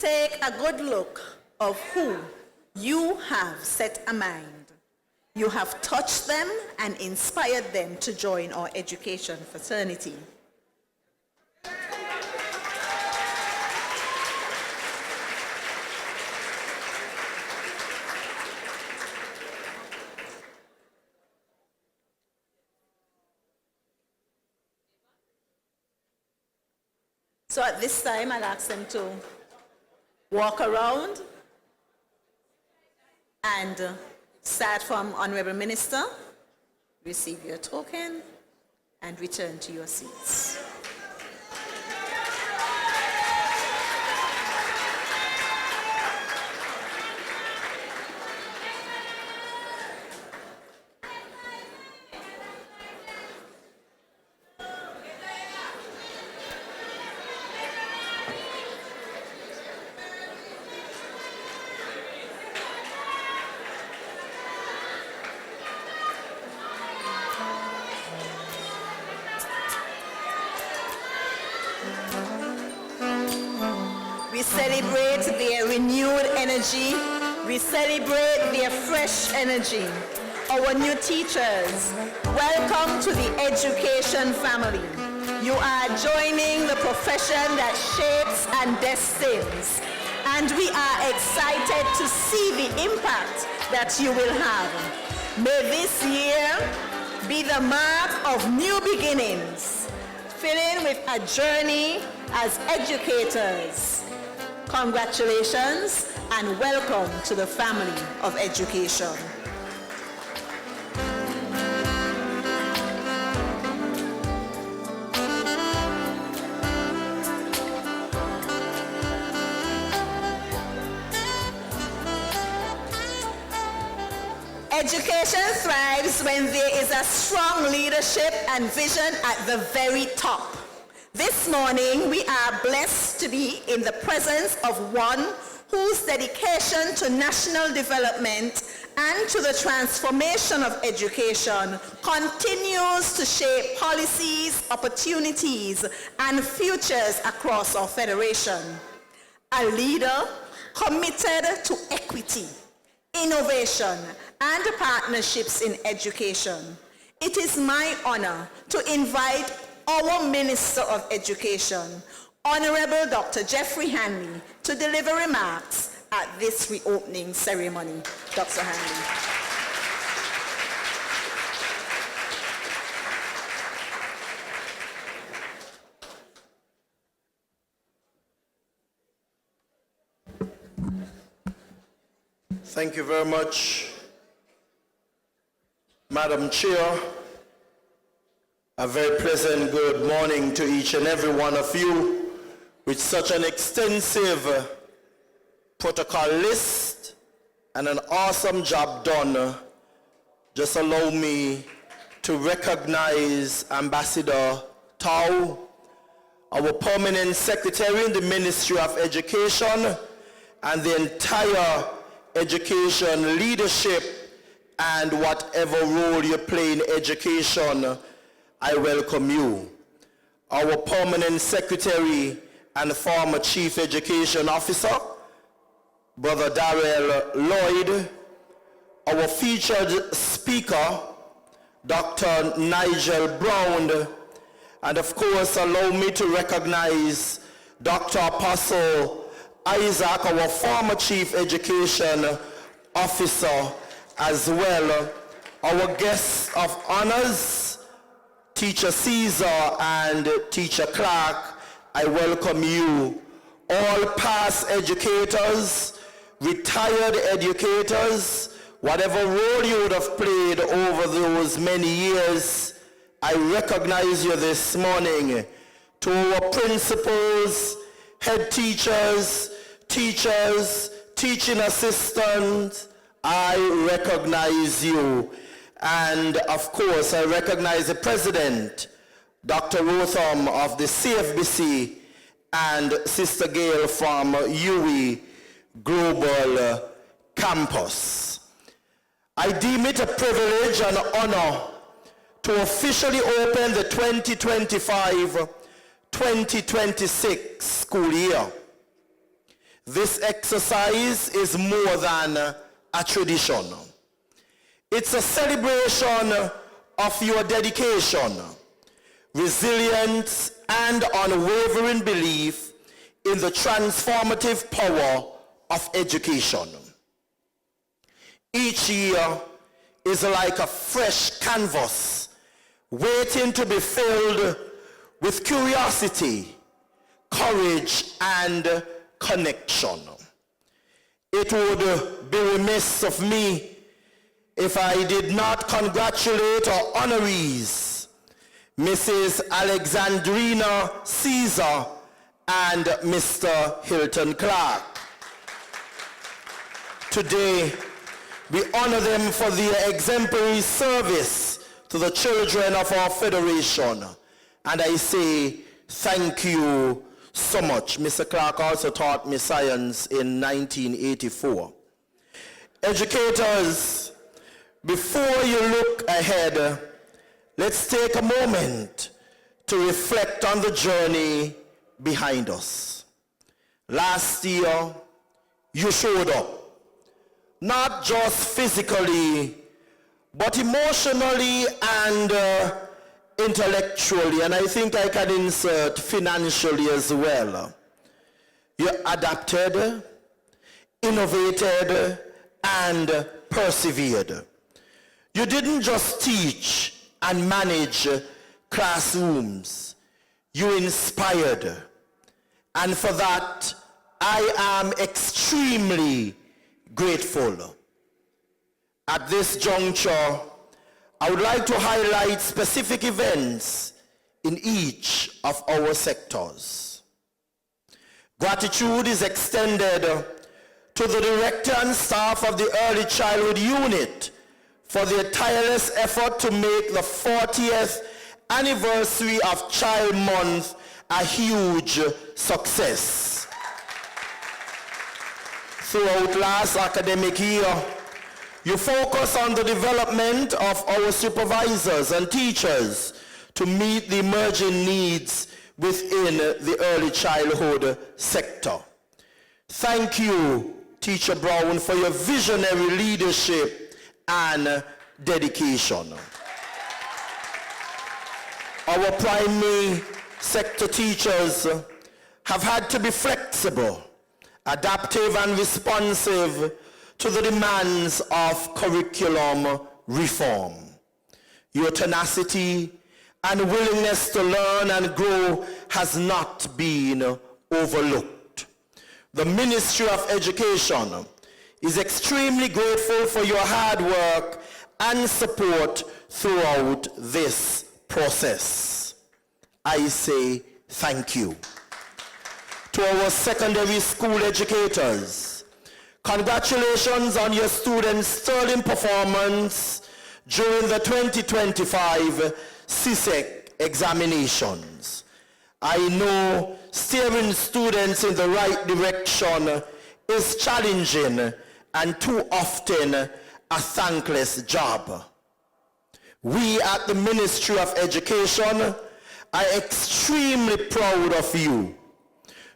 Take a good look of who you have set a mind. You have touched them and inspired them to join our education fraternity. So at this time, I'll ask them to walk around and start from Honorable Minister, receive your token, and return to your seats. We celebrate their renewed energy. We celebrate their fresh energy. Our new teachers, welcome to the education family. You are joining the profession that shapes and destines. And we are excited to see the impact that you will have. May this year be the mark of new beginnings, filling with a journey as educators. Congratulations and welcome to the family of education. Education thrives when there is a strong leadership and vision at the very top. This morning, we are blessed to be in the presence of one whose dedication to national development and to the transformation of education continues to shape policies, opportunities, and futures across our federation. A leader committed to equity, innovation, and partnerships in education. It is my honor to invite our Minister of Education, Honorable Dr. Jeffrey Hanley, to deliver remarks at this reopening ceremony. Dr. Hanley. Thank you very much, Madam Chair. A very pleasant good morning to each and every one of you. With such an extensive protocol list and an awesome job done, just allow me to recognize Ambassador Tao, our permanent secretary in the Ministry of Education, and the entire education leadership and whatever role you play in education. I welcome you. Our permanent secretary and former chief education officer, Brother Darrell Lloyd, our featured speaker, Dr. Nigel Brown, and of course allow me to recognize Dr. Apostle Isaac, our former chief education officer, as well. Our guests of honors, Teacher Caesar and Teacher Clark, I welcome you. All past educators, retired educators, whatever role you would have played over those many years, I recognize you this morning. To our principals, head teachers, teachers, teaching assistants, I recognize you. And of course, I recognize the president, Dr. Rotham of the CFBC, and Sister Gail from UE Global Campus. I deem it a privilege and honor to officially open the 2025-2026 school year. This exercise is more than a tradition. It's a celebration of your dedication, resilience, and unwavering belief in the transformative power of education. Each year is like a fresh canvas waiting to be filled with curiosity, courage, and connection. It would be remiss of me if I did not congratulate our honorees, Mrs. Alexandrina Caesar and Mr. Hilton Clark. Today, we honor them for their exemplary service to the children of our Federation. And I say thank you so much. Mr. Clark also taught me science in 1984. Educators, before you look ahead, let's take a moment to reflect on the journey behind us. Last year, you showed up, not just physically, but emotionally and intellectually, and I think I can insert financially as well. You adapted, innovated, and persevered. You didn't just teach and manage classrooms. You inspired. And for that, I am extremely grateful. At this juncture, I would like to highlight specific events in each of our sectors. Gratitude is extended to the director and staff of the Early Childhood Unit for their tireless effort to make the 40th anniversary of Child Month a huge success. Throughout last academic year, you focus on the development of our supervisors and teachers to meet the emerging needs within the early childhood sector. Thank you, Teacher Brown, for your visionary leadership and dedication. Our primary sector teachers have had to be flexible, adaptive, and responsive to the demands of curriculum reform. Your tenacity and willingness to learn and grow has not been overlooked. The Ministry of Education is extremely grateful for your hard work and support throughout this process. I say thank you. To our secondary school educators, congratulations on your students' sterling performance during the 2025 CSEC examinations. I know steering students in the right direction is challenging and too often a thankless job. We at the Ministry of Education are extremely proud of you.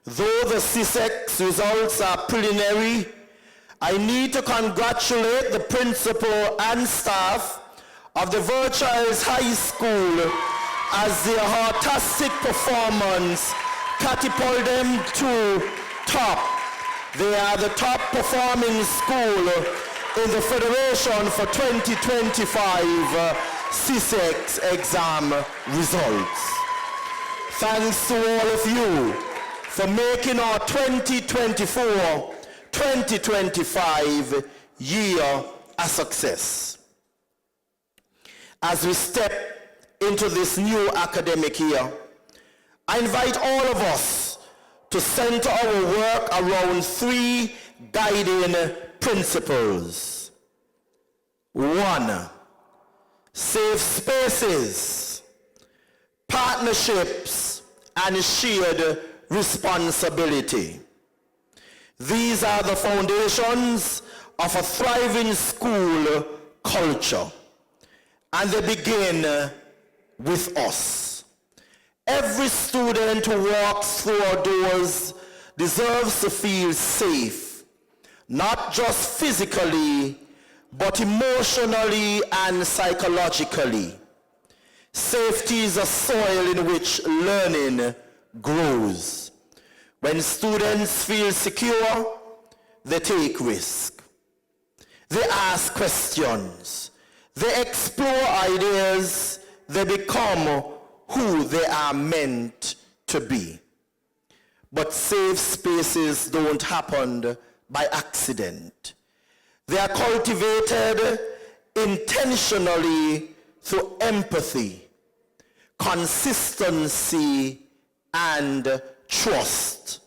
Though the CSEC results are preliminary, I need to congratulate the principal and staff of the Verchilds High School as their fantastic performance catapulted them to top. They are the top performing school in the Federation for 2025 CSEC exam results. Thanks to all of you for making our 2024-2025 year a success. As we step into this new academic year, I invite all of us to center our work around three guiding principles. 1, safe spaces, partnerships, and shared responsibility. These are the foundations of a thriving school culture, and they begin with us. Every student who walks through our doors deserves to feel safe, not just physically, but emotionally and psychologically. Safety is a soil in which learning grows. When students feel secure, they take risks. They ask questions. They explore ideas. They become who they are meant to be. But safe spaces don't happen by accident. They are cultivated intentionally through empathy, consistency, and trust.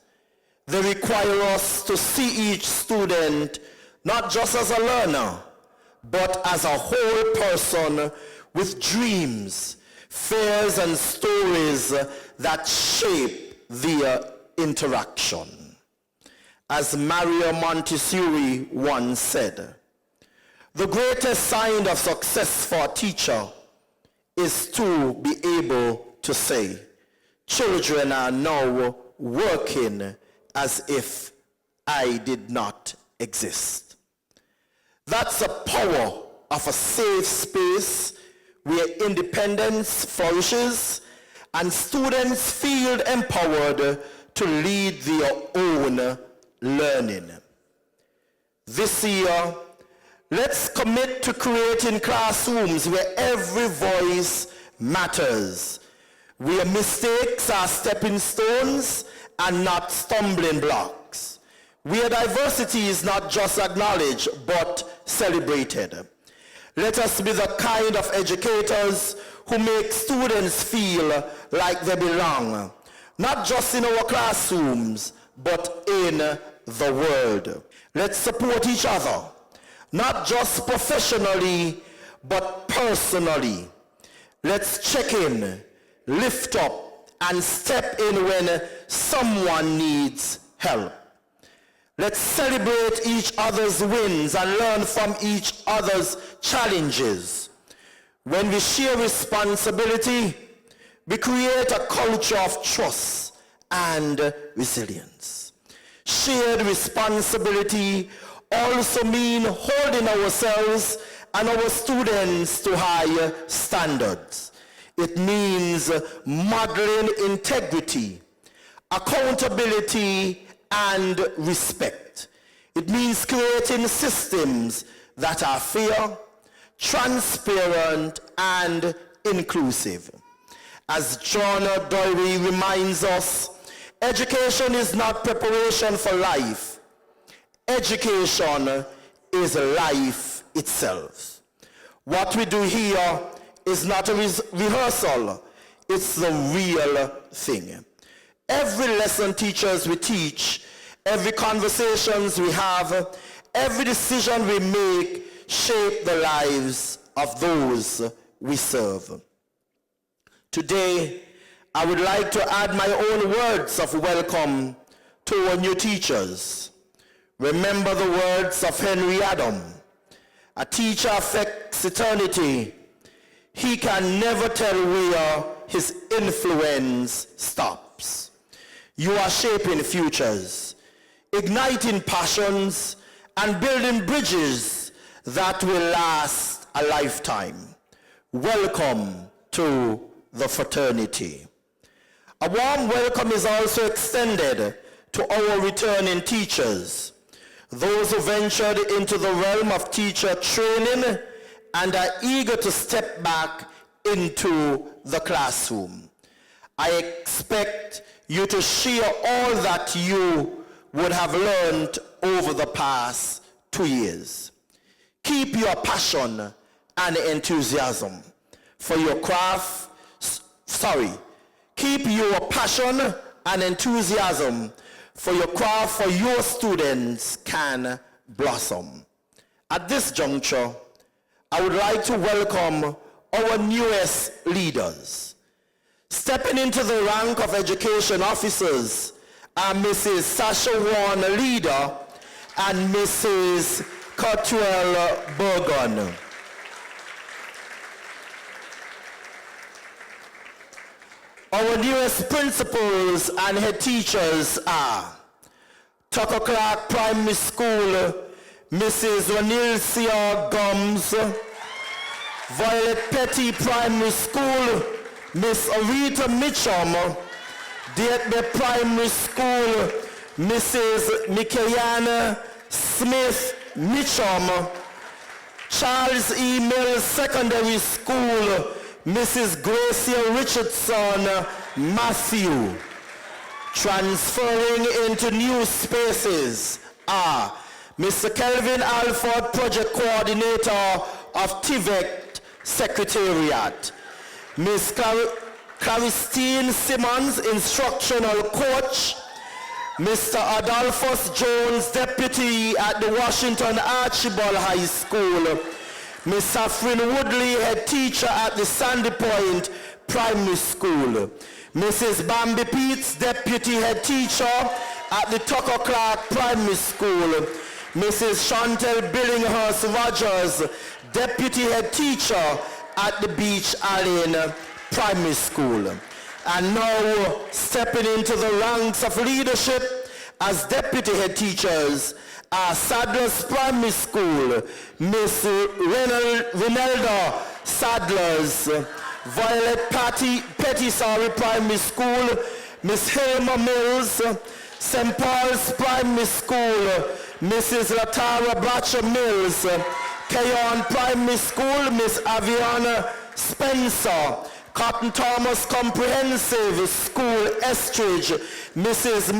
They require us to see each student not just as a learner, but as a whole person with dreams, fears, and stories that shape their interaction. As Maria Montessori once said, the greatest sign of success for a teacher is to be able to say, children are now working as if I did not exist. That's the power of a safe space where independence flourishes and students feel empowered to lead their own learning. This year, let's commit to creating classrooms where every voice matters, where mistakes are stepping stones and not stumbling blocks, where diversity is not just acknowledged but celebrated. Let us be the kind of educators who make students feel like they belong, not just in our classrooms, but in the world. Let's support each other, not just professionally, but personally. Let's check in, lift up, and step in when someone needs help. Let's celebrate each other's wins and learn from each other's challenges. When we share responsibility, we create a culture of trust and resilience. Shared responsibility also means holding ourselves and our students to higher standards. It means modeling integrity, accountability, and respect. It means creating systems that are fair, transparent, and inclusive. As John Dewey reminds us, education is not preparation for life. Education is life itself. What we do here is not a rehearsal, it's the real thing. Every lesson teachers we teach, every conversations we have, every decision we make shape the lives of those we serve. Today, I would like to add my own words of welcome to our new teachers. Remember the words of Henry Adam, a teacher affects eternity. He can never tell where his influence stops. You are shaping futures, igniting passions, and building bridges that will last a lifetime. Welcome to the fraternity. A warm welcome is also extended to our returning teachers, those who ventured into the realm of teacher training and are eager to step back into the classroom. I expect you to share all that you would have learned over the past 2 years. Keep your passion and enthusiasm for your craft. Keep your passion and enthusiasm for your craft for your students can blossom. At this juncture, I would like to welcome our newest leaders. Stepping into the rank of education officers are Mrs. Sasha Warren, leader, and Mrs. Cotwell Burgon. Our newest principals and head teachers are Tucker Clark Primary School, Mrs. Ranilcia Gums. Violet Petty Primary School, Miss Arita Mitchum. Dietbe Primary School, Mrs. Mikayana Smith Mitchum. Charles E. Mills Secondary School, Mrs. Gracia Richardson Matthew. Transferring into new spaces are Mr. Kelvin Alford, Project Coordinator of TVEC Secretariat. Ms. Christine Simmons, Instructional Coach. Mr. Adolphus Jones, Deputy at the Washington Archibald High School. Ms. Saffron Woodley, Head Teacher at the Sandy Point Primary School. Mrs. Bambi Peets, Deputy Head Teacher at the Tucker Clark Primary School. Mrs. Chantel Billinghurst Rogers, Deputy Head Teacher at the Beach Allen Primary School. And now stepping into the ranks of leadership as Deputy Head Teachers at Sadler's Primary School, Miss Renelda Sadler's. Violet Petty Primary School, Miss Hilma Mills. St. Paul's Primary School, Mrs. Latara Bratcher Mills. Keyon Primary School, Miss Aviana Spencer. Cotton Thomas Comprehensive School, Estridge, Mrs.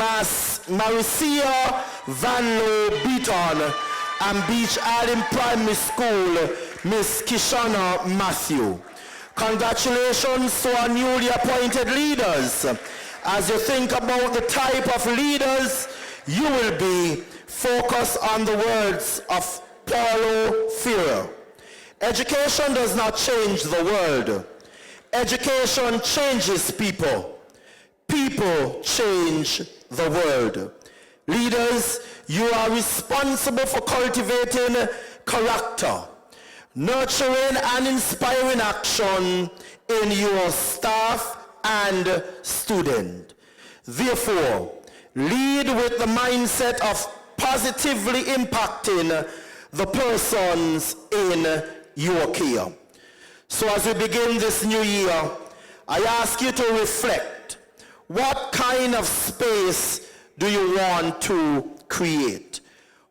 Maricia Van Loo Beaton. And Beach Allen Primary School, Miss Kishana Matthew. Congratulations to our newly appointed leaders. As you think about the type of leaders you will be, focus on the words of Paulo Freire. Education does not change the world. Education changes people. People change the world. Leaders, you are responsible for cultivating character, nurturing and inspiring action in your staff and student. Therefore, lead with the mindset of positively impacting the persons in your care. So as we begin this new year, I ask you to reflect. What kind of space do you want to create?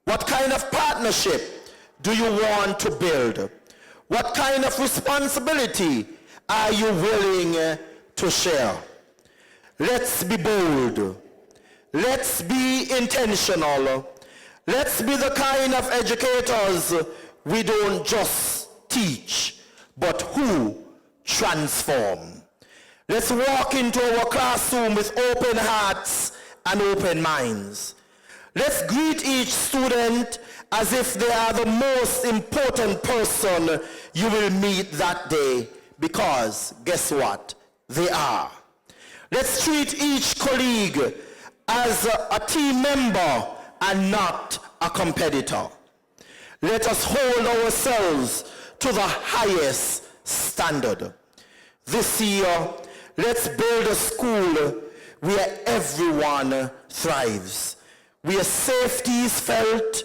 What kind of partnership do you want to build? What kind of responsibility are you willing to share? Let's be bold. Let's be intentional. Let's be the kind of educators we don't just teach, but who transform. Let's walk into our classroom with open hearts and open minds. Let's greet each student as if they are the most important person you will meet that day, because guess what? They are. Let's treat each colleague as a team member and not a competitor. Let us hold ourselves to the highest standard. This year, let's build a school where everyone thrives, where safety is felt,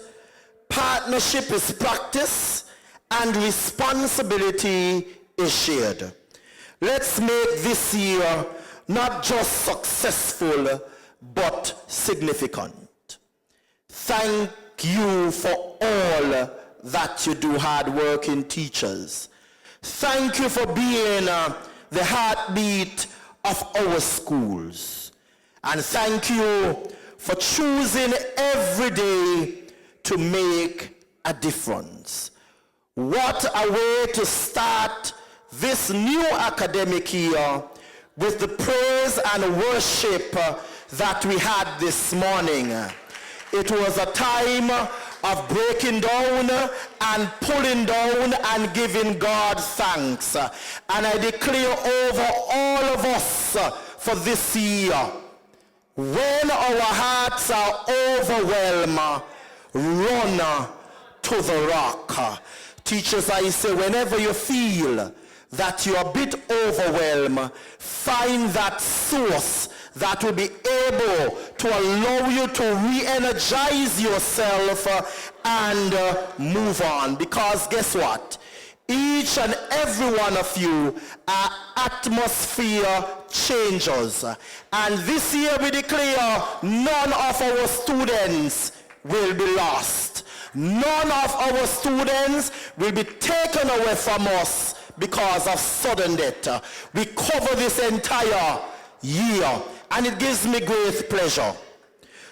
partnership is practiced, and responsibility is shared. Let's make this year not just successful, but significant. Thank you for all that you do, hard-working teachers. Thank you for being the heartbeat of our schools. And thank you for choosing every day to make a difference. What a way to start this new academic year with the praise and worship that we had this morning. It was a time of breaking down and pulling down and giving God thanks. And I declare over all of us for this year, when our hearts are overwhelmed, run to the rock. Teachers, I say, whenever you feel that you're a bit overwhelmed, find that source that will be able to allow you to re-energize yourself and move on. Because guess what? Each and every one of you are atmosphere changers. And this year we declare none of our students will be lost. None of our students will be taken away from us because of sudden death. We cover this entire year, and it gives me great pleasure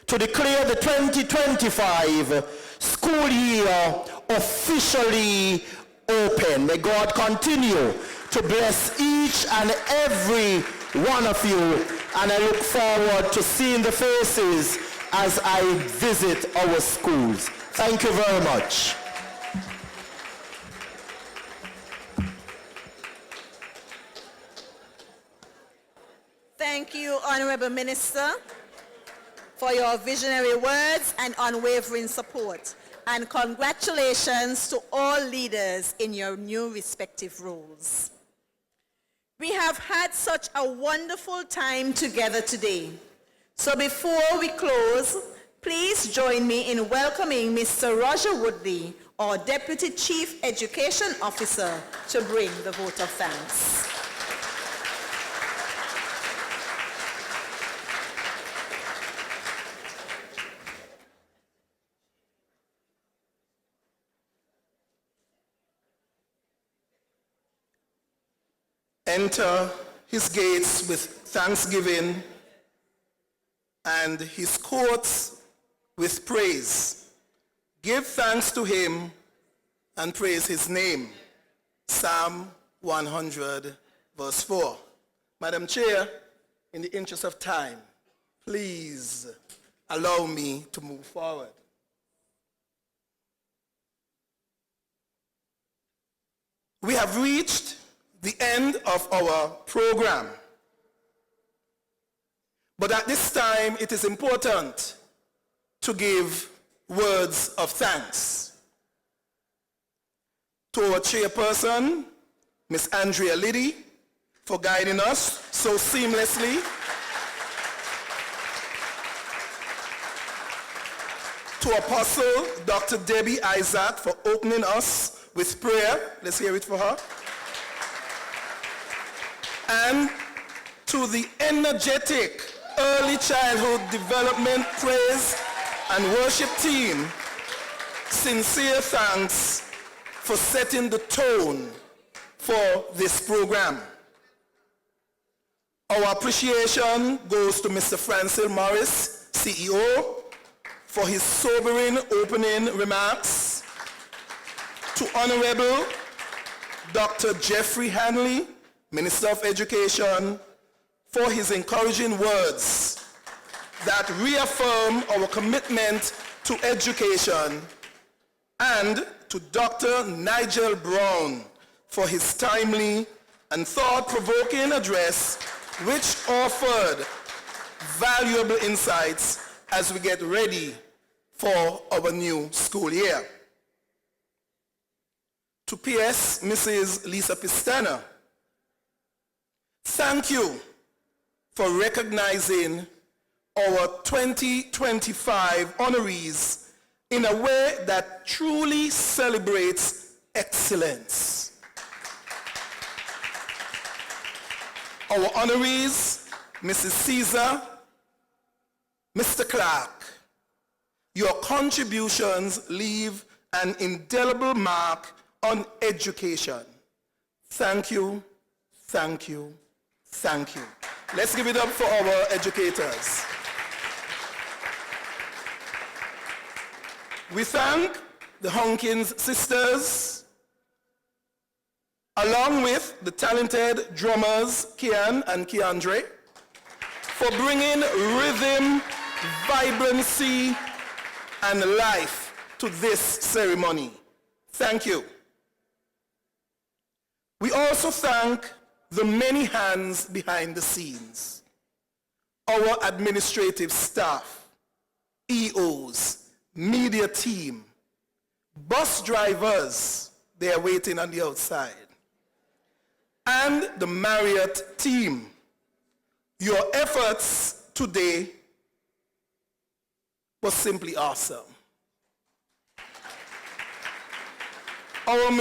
to declare the 2025 school year officially open. May God continue to bless each and every one of you, and I look forward to seeing the faces as I visit our schools. Thank you very much. Thank you, Honorable Minister, for your visionary words and unwavering support. And congratulations to all leaders in your new respective roles. We have had such a wonderful time together today. So before we close, please join me in welcoming Mr. Roger Woodley, our Deputy Chief Education Officer, to bring the vote of thanks. Enter his gates with thanksgiving and his courts with praise. Give thanks to him and praise his name. Psalm 100, verse 4. Madam Chair, in the interest of time, please allow me to move forward. We have reached the end of our program. But at this time, it is important to give words of thanks to our chairperson, Ms. Andrea Liddy, for guiding us so seamlessly. To Apostle Dr. Debbie Isaac for opening us with prayer. Let's hear it for her. And to the energetic early childhood development praise and worship team, sincere thanks for setting the tone for this program. Our appreciation goes to Mr. Francis Morris, CEO, for his sobering opening remarks. To Honorable Dr. Jeffrey Hanley, Minister of Education, for his encouraging words that reaffirm our commitment to education, and to Dr. Nigel Brown for his timely and thought-provoking address, which offered valuable insights as we get ready for our new school year. To PS Mrs. Lisa Pistana, thank you for recognizing our 2025 honorees in a way that truly celebrates excellence. Our honorees, Mrs. Caesar, Mr. Clark, your contributions leave an indelible mark on education. Thank you, thank you, thank you. Let's give it up for our educators. We thank the Honkins sisters, along with the talented drummers Kian and Keandre, for bringing rhythm, vibrancy, and life to this ceremony. Thank you. We also thank the many hands behind the scenes, our administrative staff, EOs, media team, bus drivers, they are waiting on the outside, and the Marriott team. Your efforts today was simply awesome. Our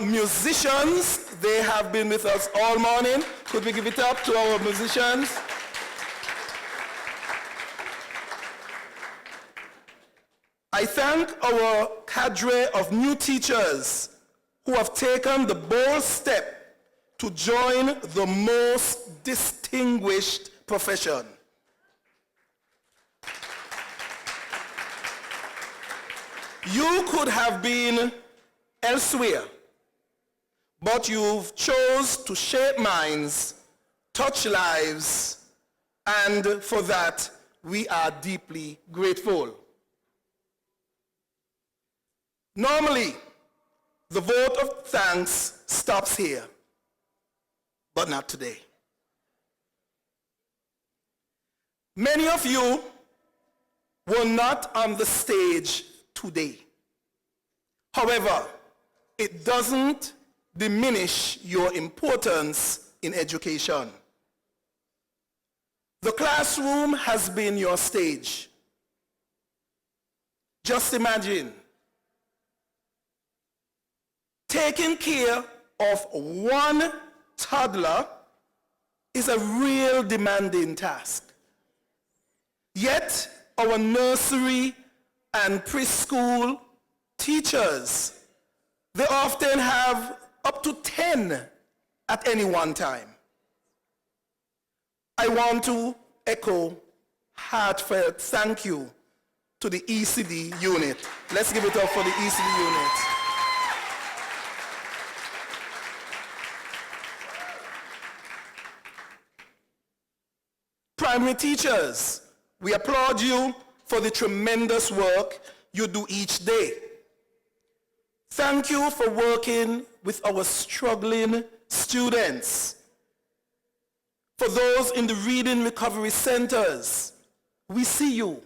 musicians, they have been with us all morning. Could we give it up to our musicians? I thank our cadre of new teachers who have taken the bold step to join the most distinguished profession. You could have been elsewhere, but you've chose to shape minds, touch lives, and for that, we are deeply grateful. Normally, the vote of thanks stops here, but not today. Many of you were not on the stage today. However, it doesn't diminish your importance in education. The classroom has been your stage. Just imagine taking care of one toddler is a real demanding task. Yet, our nursery and preschool teachers, they often have up to 10 at any one time. I want to echo heartfelt thank you to the ECD unit. Let's give it up for the ECD unit. Primary teachers, we applaud you for the tremendous work you do each day. Thank you for working with our struggling students. For those in the reading recovery centers, we see you.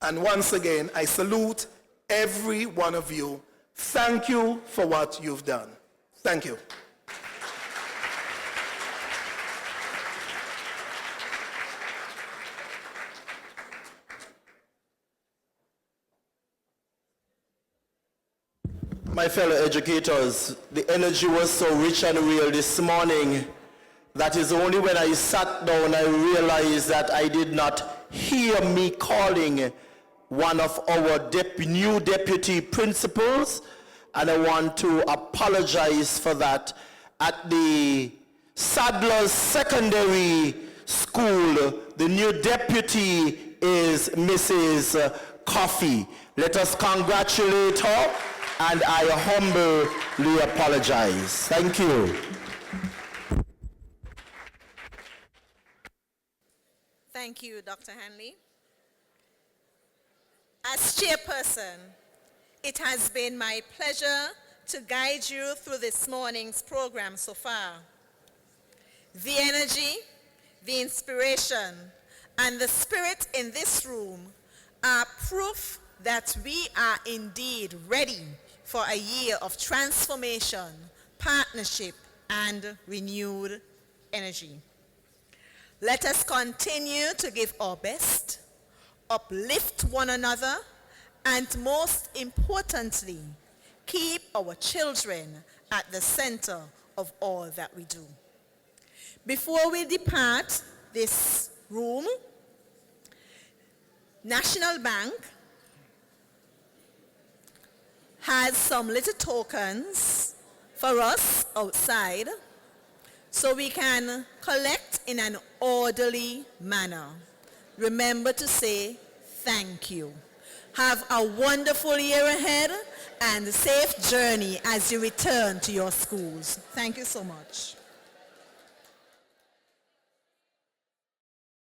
And once again, I salute every one of you. Thank you for what you've done. Thank you. My fellow educators, the energy was so rich and real this morning that is only when I sat down I realized that I did not hear me calling one of our new deputy principals, and I want to apologize for that. At the Sadler's Secondary School, the new deputy is Mrs. Coffey. Let us congratulate her, and I humbly apologize. Thank you. Thank you, Dr. Hanley. As chairperson, it has been my pleasure to guide you through this morning's program so far. The energy, the inspiration, and the spirit in this room are proof that we are indeed ready for a year of transformation, partnership, and renewed energy. Let us continue to give our best, uplift one another, and most importantly, keep our children at the center of all that we do. Before we depart this room, National Bank has some little tokens for us outside so we can collect in an orderly manner. Remember to say thank you. Have a wonderful year ahead and a safe journey as you return to your schools. Thank you so much.